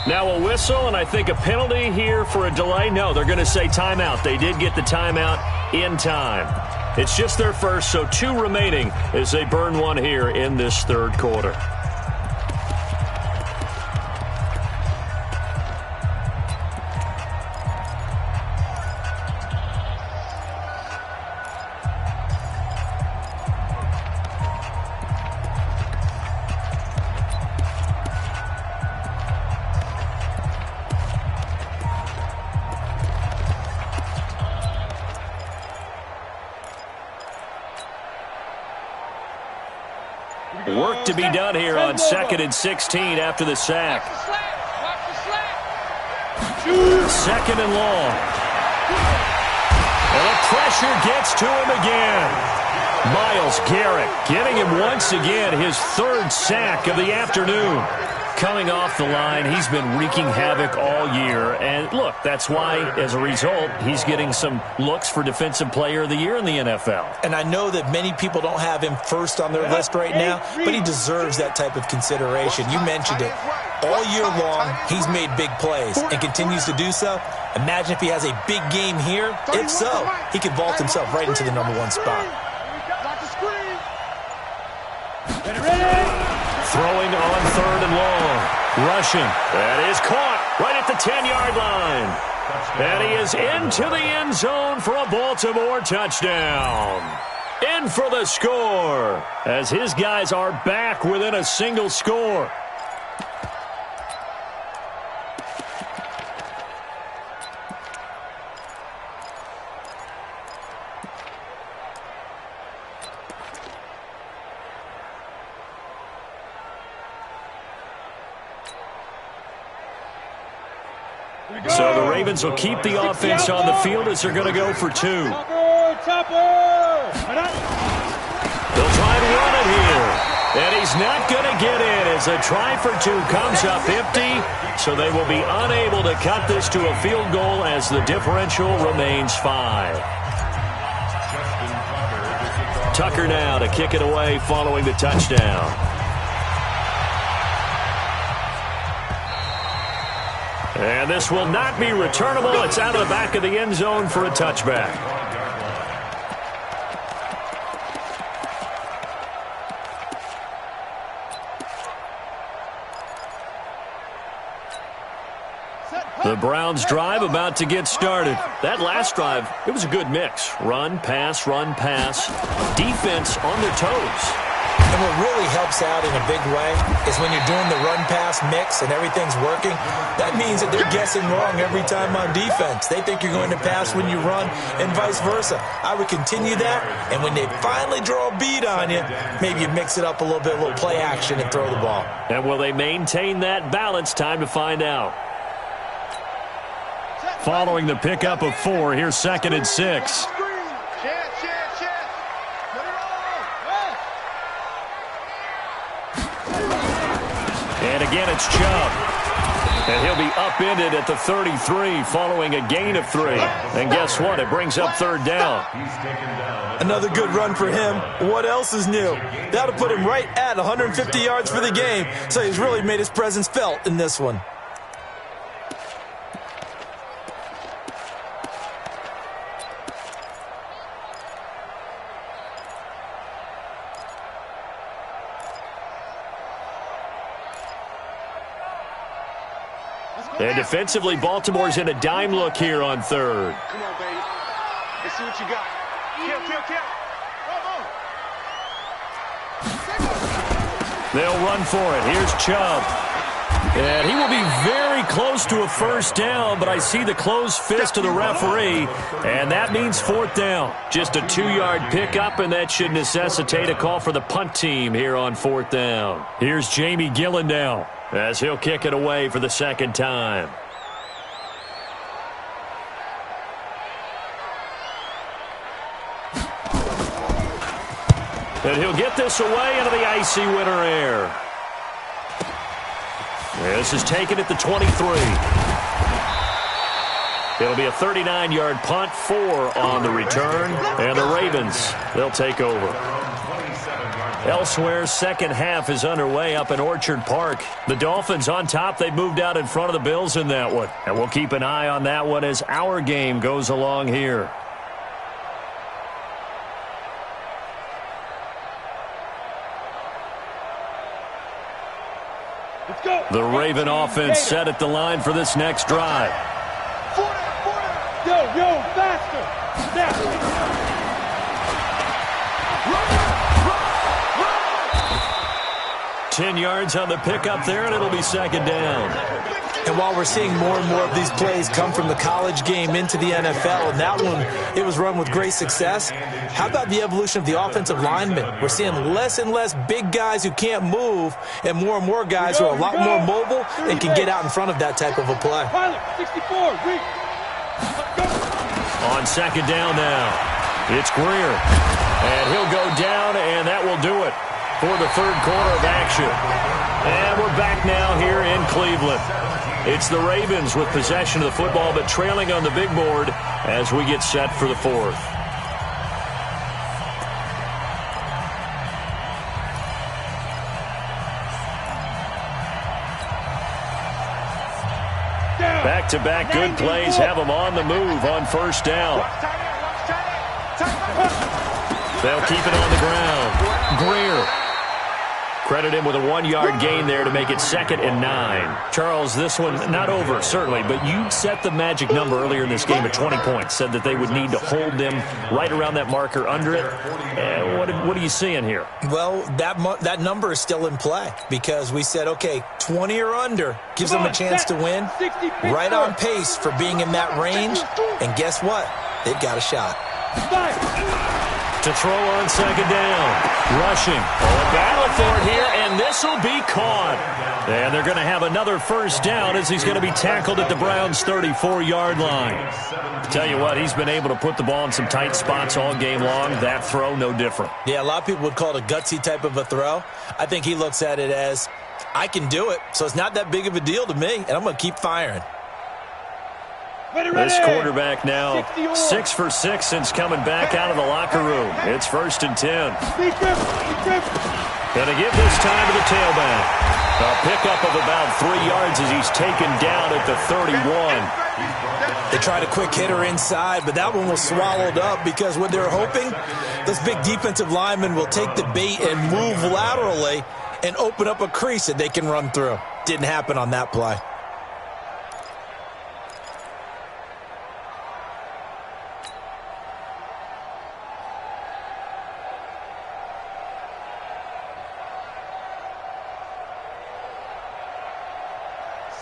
Now a whistle, and I think a penalty here for a delay. No, they're going to say timeout. They did get the timeout in time. It's just their first, so 2 remaining as they burn one here in this third quarter. Work to be done here on 2nd and 16 after the sack. 2nd and long. And the pressure gets to him again. Myles Garrett getting him once again his 3rd sack of the afternoon. Coming off the line, he's been wreaking havoc all year. And look, that's why, as a result, he's getting some looks for Defensive Player of the Year in the NFL. And I know that many people don't have him first on their list right now, but he deserves that type of consideration. You mentioned it. All year long, he's made big plays and continues to do so. Imagine if he has a big game here. If so, he could vault himself right into the #1 spot. Throwing on 3rd and long. Rushing. That is caught right at the 10-yard line. And he is into the end zone for a Baltimore touchdown. In for the score as his guys are back within a single score. So the Ravens will keep the offense on the field as they're going to go for 2. They'll try and run it here. And he's not going to get in as a try for 2 comes up empty. So they will be unable to cut this to a field goal as the differential remains 5. Tucker now to kick it away following the touchdown. And this will not be returnable. It's out of the back of the end zone for a touchback. The Browns drive about to get started. That last drive, it was a good mix. Run, pass, defense on their toes. And what really helps out in a big way is when you're doing the run pass, quarterbacks mix and everything's working, that means that they're guessing wrong every time on defense. They think you're going to pass when you run and vice versa. I would continue that, and when they finally draw a beat on you, maybe you mix it up a little bit, a little play action, and throw the ball. And will they maintain that balance? Time to find out. Following the pickup of 4, here's 2nd and 6. And again, it's Chubb. And he'll be upended at the 33 following a gain of 3. And guess what? It brings up 3rd down. Another good run for him. What else is new? That'll put him right at 150 yards for the game. So he's really made his presence felt in this one. And defensively, Baltimore's in a dime look here on 3rd. Come on, baby. Let's see what you got. Kill. They'll run for it. Here's Chubb. And he will be very close to a 1st down, but I see the closed fist of the referee, and that means 4th down. Just a 2-yard pickup, and that should necessitate a call for the punt team here on 4th down. Here's Jamie Gillen now, as he'll kick it away for the 2nd time. And he'll get this away into the icy winter air. This is taken at the 23. It'll be a 39-yard punt, 4 on the return, and the Ravens, they'll take over. Elsewhere, second half is underway up in Orchard Park. The Dolphins on top. They moved out in front of the Bills in that one. And we'll keep an eye on that one as our game goes along here. Let's go. The Raven offense set at the line for this next drive. Yo, faster. Snap. 10 yards on the pickup there, and it'll be 2nd down. And while we're seeing more and more of these plays come from the college game into the NFL, and that one, it was run with great success, how about the evolution of the offensive linemen? We're seeing less and less big guys who can't move and more guys who are a lot more mobile and can get out in front of that type of a play. Pilot, 64, reach. On 2nd down now, it's Greer. And he'll go down, and that will do it for the 3rd quarter of action. And we're back now here in Cleveland. It's the Ravens with possession of the football, but trailing on the big board as we get set for the 4th. Back-to-back good plays have them on the move on 1st down. They'll keep it on the ground. Greer. Credit him with a 1-yard gain there to make it 2nd and 9. Charles, this one not over, certainly, but you set the magic number earlier in this game at 20 points, said that they would need to hold them right around that marker under it. What are you seeing here? Well, that number is still in play because we said, okay, 20 or under gives them a chance to win. Right on pace for being in that range. And guess what? They've got a shot. To throw on 2nd down. Rushing. A battle for it here, and this will be caught. And they're going to have another 1st down as he's going to be tackled at the Browns' 34-yard line. Tell you what, he's been able to put the ball in some tight spots all game long. That throw, no different. Yeah, a lot of people would call it a gutsy type of a throw. I think he looks at it as, I can do it, so it's not that big of a deal to me, and I'm going to keep firing. This quarterback now 6 for 6 since coming back out of the locker room. It's 1st and 10. Going to give this time to the tailback. A pickup of about 3 yards as he's taken down at the 31. They tried a quick hitter inside, but that one was swallowed up because what they're hoping, those big defensive linemen will take the bait and move laterally and open up a crease that they can run through. Didn't happen on that play.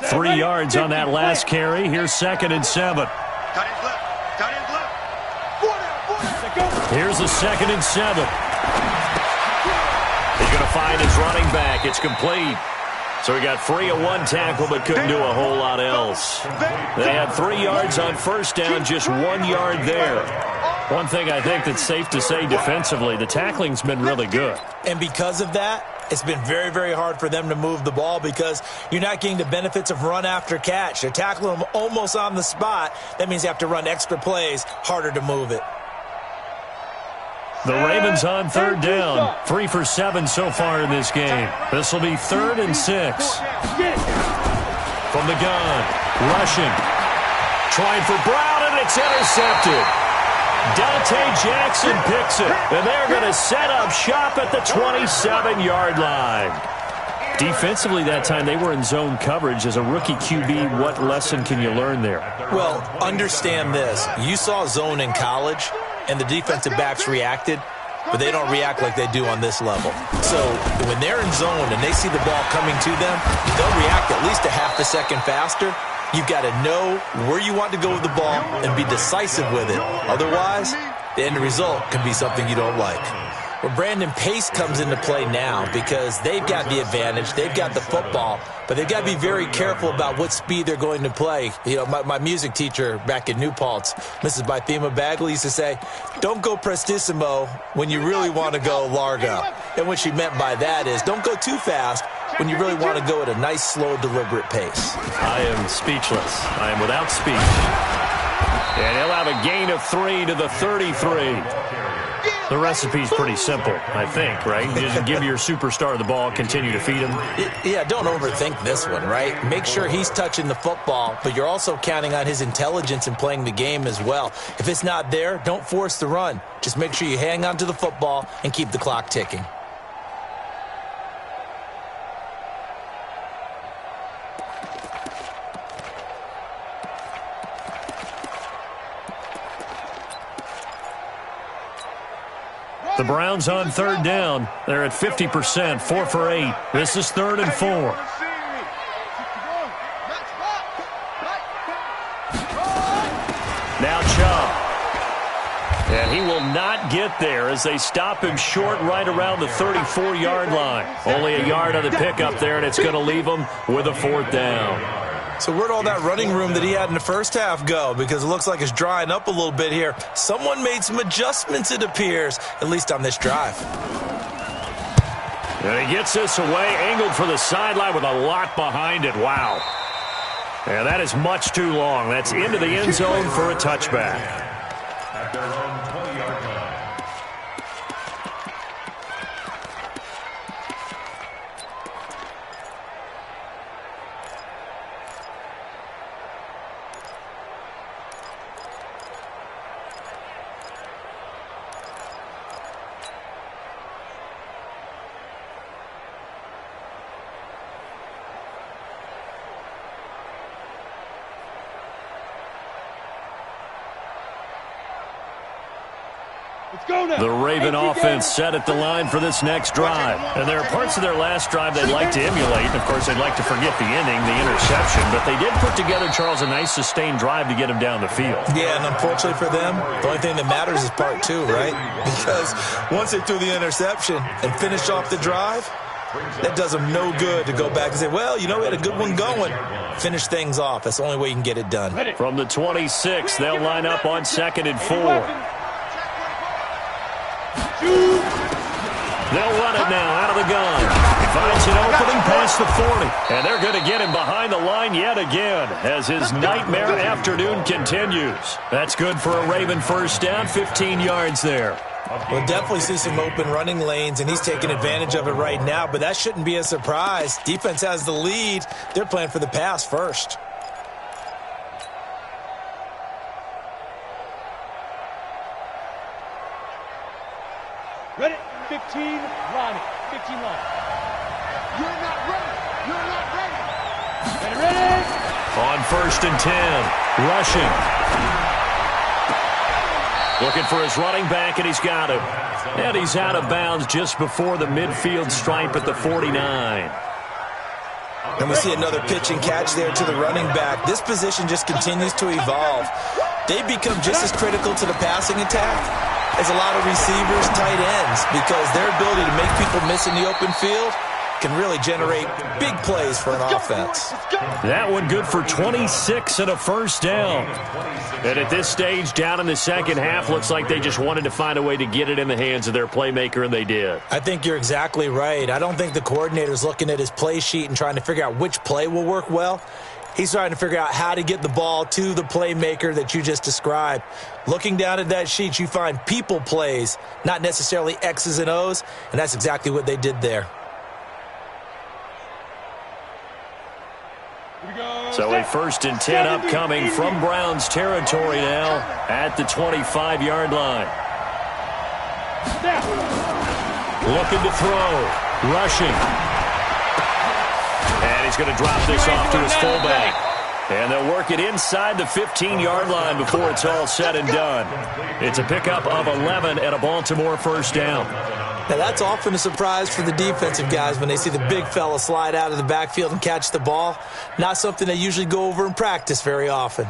3 yards on that last carry. Here's 2nd and 7. Tight ends left. Tight ends left. 4 down. Here's a 2nd and 7. He's going to find his running back. It's complete. So he got free of 1 tackle but couldn't do a whole lot else. They had 3 yards on first down, just 1 yard there. One thing I think that's safe to say defensively, the tackling's been really good. And because of that, it's been very, very hard for them to move the ball because you're not getting the benefits of run after catch. They're tackling them almost on the spot. That means you have to run extra plays, harder to move it. The Ravens on 3rd down. 3 for 7 so far in this game. This will be 3rd and 6. From the gun, rushing. Trying for Brown, and it's intercepted. Dante Jackson picks it, and they're going to set up shop at the 27-yard line. Defensively that time, they were in zone coverage. As a rookie QB, what lesson can you learn there? Well, understand this. You saw zone in college, and the defensive backs reacted, but they don't react like they do on this level. So when they're in zone and they see the ball coming to them, they'll react at least a half a second faster. You've got to know where you want to go with the ball and be decisive with it. Otherwise, the end result can be something you don't like. Well, Brandon, pace comes into play now because they've got the advantage. They've got the football, but they've got to be very careful about what speed they're going to play. You know, my music teacher back in New Paltz, Mrs. Bythema Bagley, used to say, don't go prestissimo when you really want to go largo. And what she meant by that is don't go too fast when you really want to go at a nice, slow, deliberate pace. I am speechless. I am without speech. And he'll have a gain of 3 to the 33. The recipe's pretty simple, I think, right? You just give your superstar the ball, continue to feed him. Yeah, don't overthink this one, right? Make sure he's touching the football, but you're also counting on his intelligence in playing the game as well. If it's not there, don't force the run. Just make sure you hang on to the football and keep the clock ticking. The Browns on 3rd down. They're at 50%, 4 for 8. This is 3rd and 4. Now Chubb. And he will not get there as they stop him short right around the 34-yard line. Only a yard on the pickup there, and it's going to leave him with a 4th down. So where'd all that running room that he had in the first half go? Because it looks like it's drying up a little bit here. Someone made some adjustments, it appears, at least on this drive. And he gets this away, angled for the sideline with a lot behind it. Wow. And that is much too long. That's into the end zone for a touchback. At their own 20-yard line. The Raven offense set at the line for this next drive. And there are parts of their last drive they'd like to emulate. And, of course, they'd like to forget the inning, the interception. But they did put together, Charles, a nice sustained drive to get him down the field. Yeah, and unfortunately for them, the only thing that matters is part 2, right? Because once they threw the interception and finished off the drive, that does them no good to go back and say, well, you know, we had a good one going. Finish things off. That's the only way you can get it done. From the 26, they'll line up on 2nd and 4. They'll run it now out of the gun. He finds an opening past the 40. And they're going to get him behind the line yet again as his nightmare afternoon continues. That's good for a Raven first down, 15 yards there. We'll definitely see some open running lanes, and he's taking advantage of it right now, but that shouldn't be a surprise. Defense has the lead. They're playing for the pass first. Ready? 15 line. 15 line. You're not ready. You're not ready. Ready, ready. On 1st and 10, rushing. Looking for his running back, and he's got him. And he's out of bounds just before the midfield stripe at the 49. And we see another pitch and catch there to the running back. This position just continues to evolve. They become just as critical to the passing attack as a lot of receivers, tight ends, because their ability to make people miss in the open field can really generate big plays for an offense. That one good for 26 and a first down. And at this stage, down in the second half, looks like they just wanted to find a way to get it in the hands of their playmaker, and they did. I think you're exactly right. I don't think the coordinator's looking at his play sheet and trying to figure out which play will work well. He's trying to figure out how to get the ball to the playmaker that you just described. Looking down at that sheet, you find people plays, not necessarily X's and O's, and that's exactly what they did there. So a 1st and 10 upcoming from Browns territory now at the 25-yard line. Looking to throw. Rushing. And he's going to drop this off to his fullback. And they'll work it inside the 15-yard line before it's all said and done. It's a pickup of 11 and a Baltimore first down. Now, that's often a surprise for the defensive guys when they see the big fella slide out of the backfield and catch the ball. Not something they usually go over in practice very often.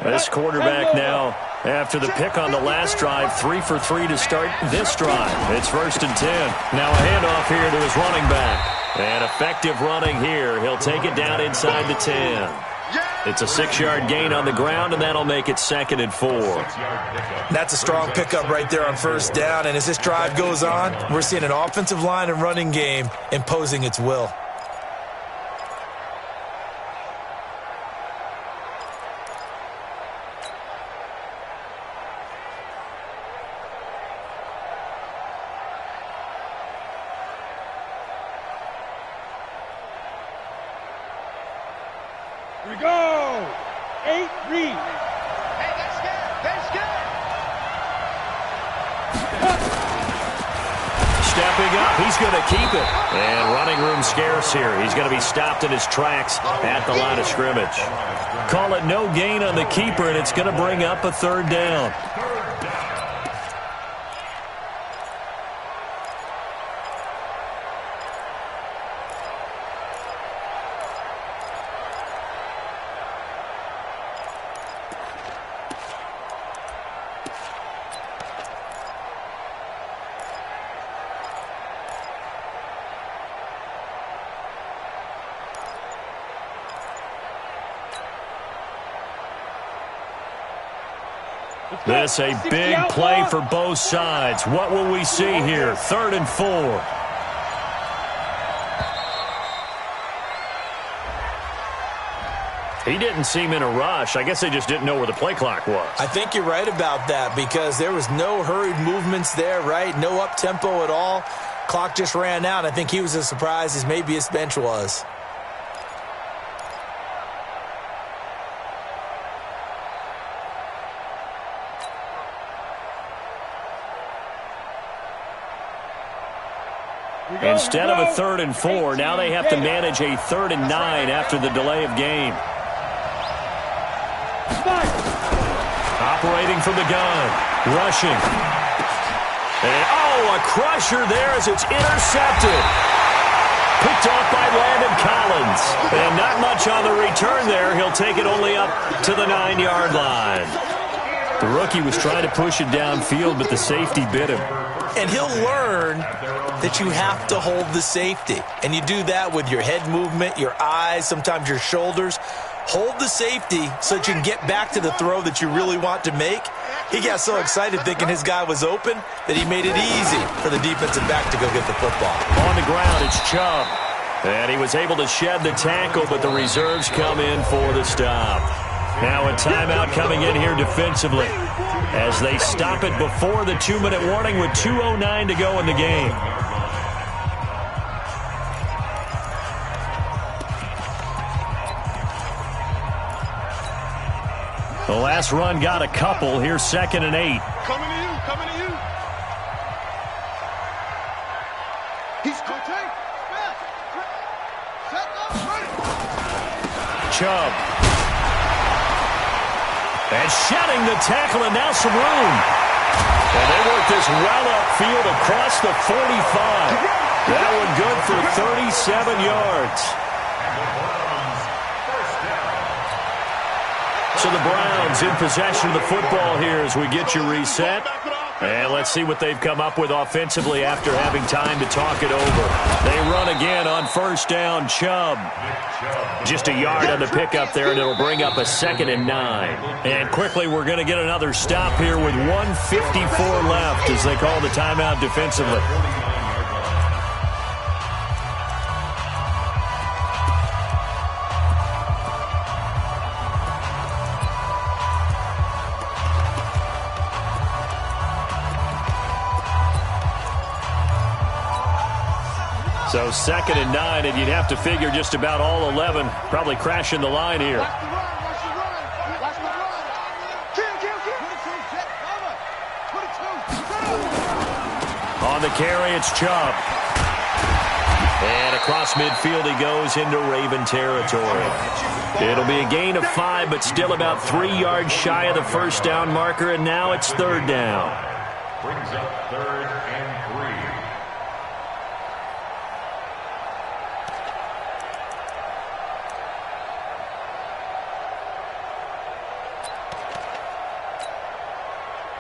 This quarterback now, after the pick on the last drive, 3 for 3 to start this drive. It's 1st and 10. Now a handoff here to his running back. And effective running here. He'll take it down inside the 10. It's a 6-yard gain on the ground, and that'll make it 2nd and 4. That's a strong pickup right there on first down. And as this drive goes on, we're seeing an offensive line and running game imposing its will. Here we go. 8 read. Hey, that's good. That's good. Stepping up, he's going to keep it. And running room scarce here. He's going to be stopped in his tracks at the line of scrimmage. Call it no gain on the keeper, and it's going to bring up a 3rd down. This a big play for both sides. What will we see here? 3rd and 4. He didn't seem in a rush. I guess they just didn't know where the play clock was. I think you're right about that because there was no hurried movements there, right? No up-tempo at all. Clock just ran out. I think he was as surprised as maybe his bench was. Instead of a 3rd and 4, now they have to manage a 3rd and 9 after the delay of game. Operating from the gun. Rushing. And, a crusher there as it's intercepted. Picked off by Landon Collins. And not much on the return there. He'll take it only up to the 9-yard line. The rookie was trying to push it downfield, but the safety bit him. And he'll learn that you have to hold the safety. And you do that with your head movement, your eyes, sometimes your shoulders. Hold the safety so that you can get back to the throw that you really want to make. He got so excited thinking his guy was open that he made it easy for the defensive back to go get the football. On the ground, it's Chubb. And he was able to shed the tackle, but the reserves come in for the stop. Now a timeout coming in here defensively as they stop it before the 2-minute warning with 2:09 to go in the game. The last run got a couple. Here's 2nd and 8. Coming to you. Coming to you. He's rotate. Set up. Ready. Chubb. And shedding the tackle, and now some room. And they work this well upfield across the 45. That one good for 37 yards. So the Browns in possession of the football here as we get you reset. And let's see what they've come up with offensively after having time to talk it over. They run again on first down. Chubb. Just a yard on the pickup there, and it'll bring up a 2nd and 9. And quickly, we're going to get another stop here with 1:54 left as they call the timeout defensively. So 2nd and 9, and you'd have to figure just about all 11 probably crashing the line here. On the carry, it's Chubb. And across midfield he goes into Raven territory. It'll be a gain of 5, but still about 3 yards shy of the first down marker, and now it's 3rd down. Brings up 3rd and 3.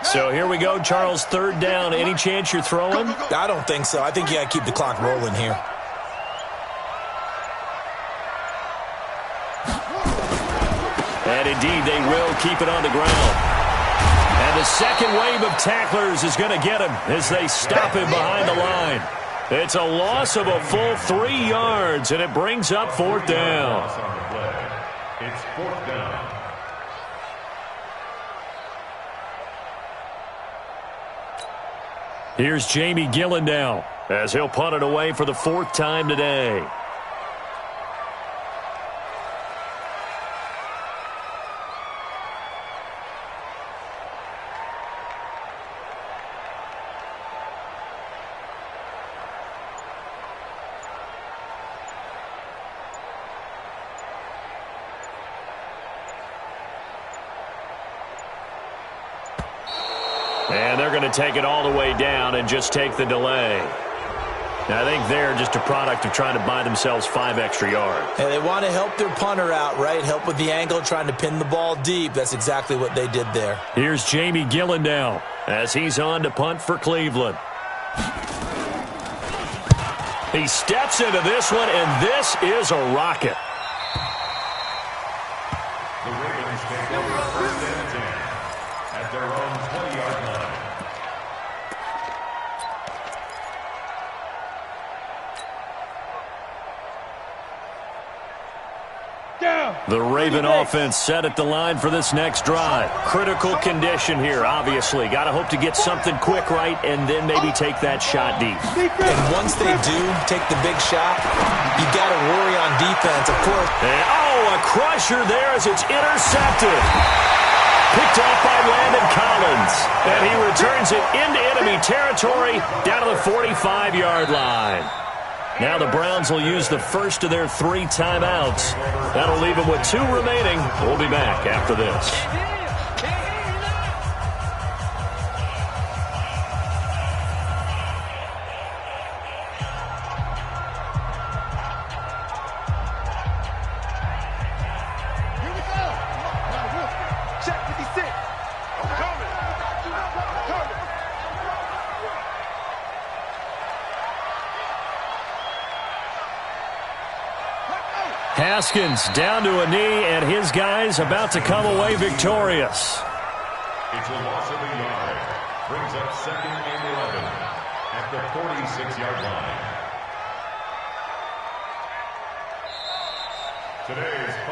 So here we go, Charles, 3rd down. Any chance you're throwing? I don't think so. I think you got to keep the clock rolling here. And indeed, they will keep it on the ground. And the second wave of tacklers is going to get him as they stop him behind the line. It's a loss of a full 3 yards, and it brings up 4th down. It's 4th down. Here's Jamie Gillen now as he'll punt it away for the 4th time today. And they're going to take it all the way down and just take the delay. Now, I think they're just a product of trying to buy themselves 5 extra yards. And they want to help their punter out, right? Help with the angle, trying to pin the ball deep. That's exactly what they did there. Here's Jamie Gillen now as he's on to punt for Cleveland. He steps into this one, and this is a rocket. The Ravens take over 1st and 10 at their own 20-yard line. The Raven offense set at the line for this next drive. Critical condition here, obviously. Got to hope to get something quick right and then maybe take that shot deep. And once they do take the big shot, you got to worry on defense, of course. And, a crusher there as it's intercepted. Picked off by Landon Collins. And he returns it into enemy territory down to the 45-yard line. Now the Browns will use the first of their 3 timeouts. That'll leave them with 2 remaining. We'll be back after this. Here we go. Check 56. I'm coming. Haskins down to a knee, and his guys about to come away victorious. It's a loss of a yard. Brings up 2nd and 11 at the 46-yard line.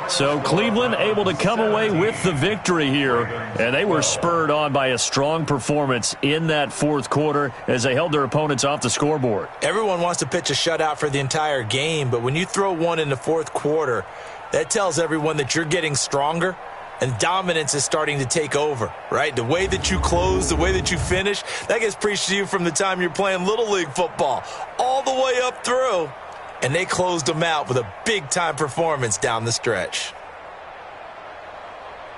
So Cleveland able to come away with the victory here, and they were spurred on by a strong performance in that 4th quarter as they held their opponents off the scoreboard. Everyone wants to pitch a shutout for the entire game, but when you throw one in the 4th quarter, that tells everyone that you're getting stronger and dominance is starting to take over, right? The way that you close, the way that you finish, that gets preached to you from the time you're playing Little League football all the way up through. And they closed them out with a big-time performance down the stretch.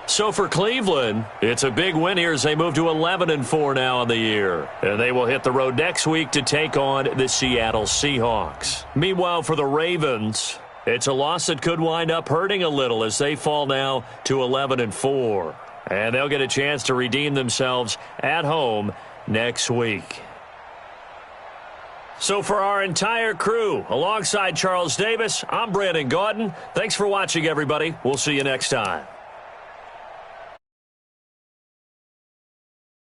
So for Cleveland, it's a big win here as they move to 11-4 now in the year. And they will hit the road next week to take on the Seattle Seahawks. Meanwhile, for the Ravens, it's a loss that could wind up hurting a little as they fall now to 11-4. And they'll get a chance to redeem themselves at home next week. So for our entire crew, alongside Charles Davis, I'm Brandon Gaudin. Thanks for watching, everybody. We'll see you next time.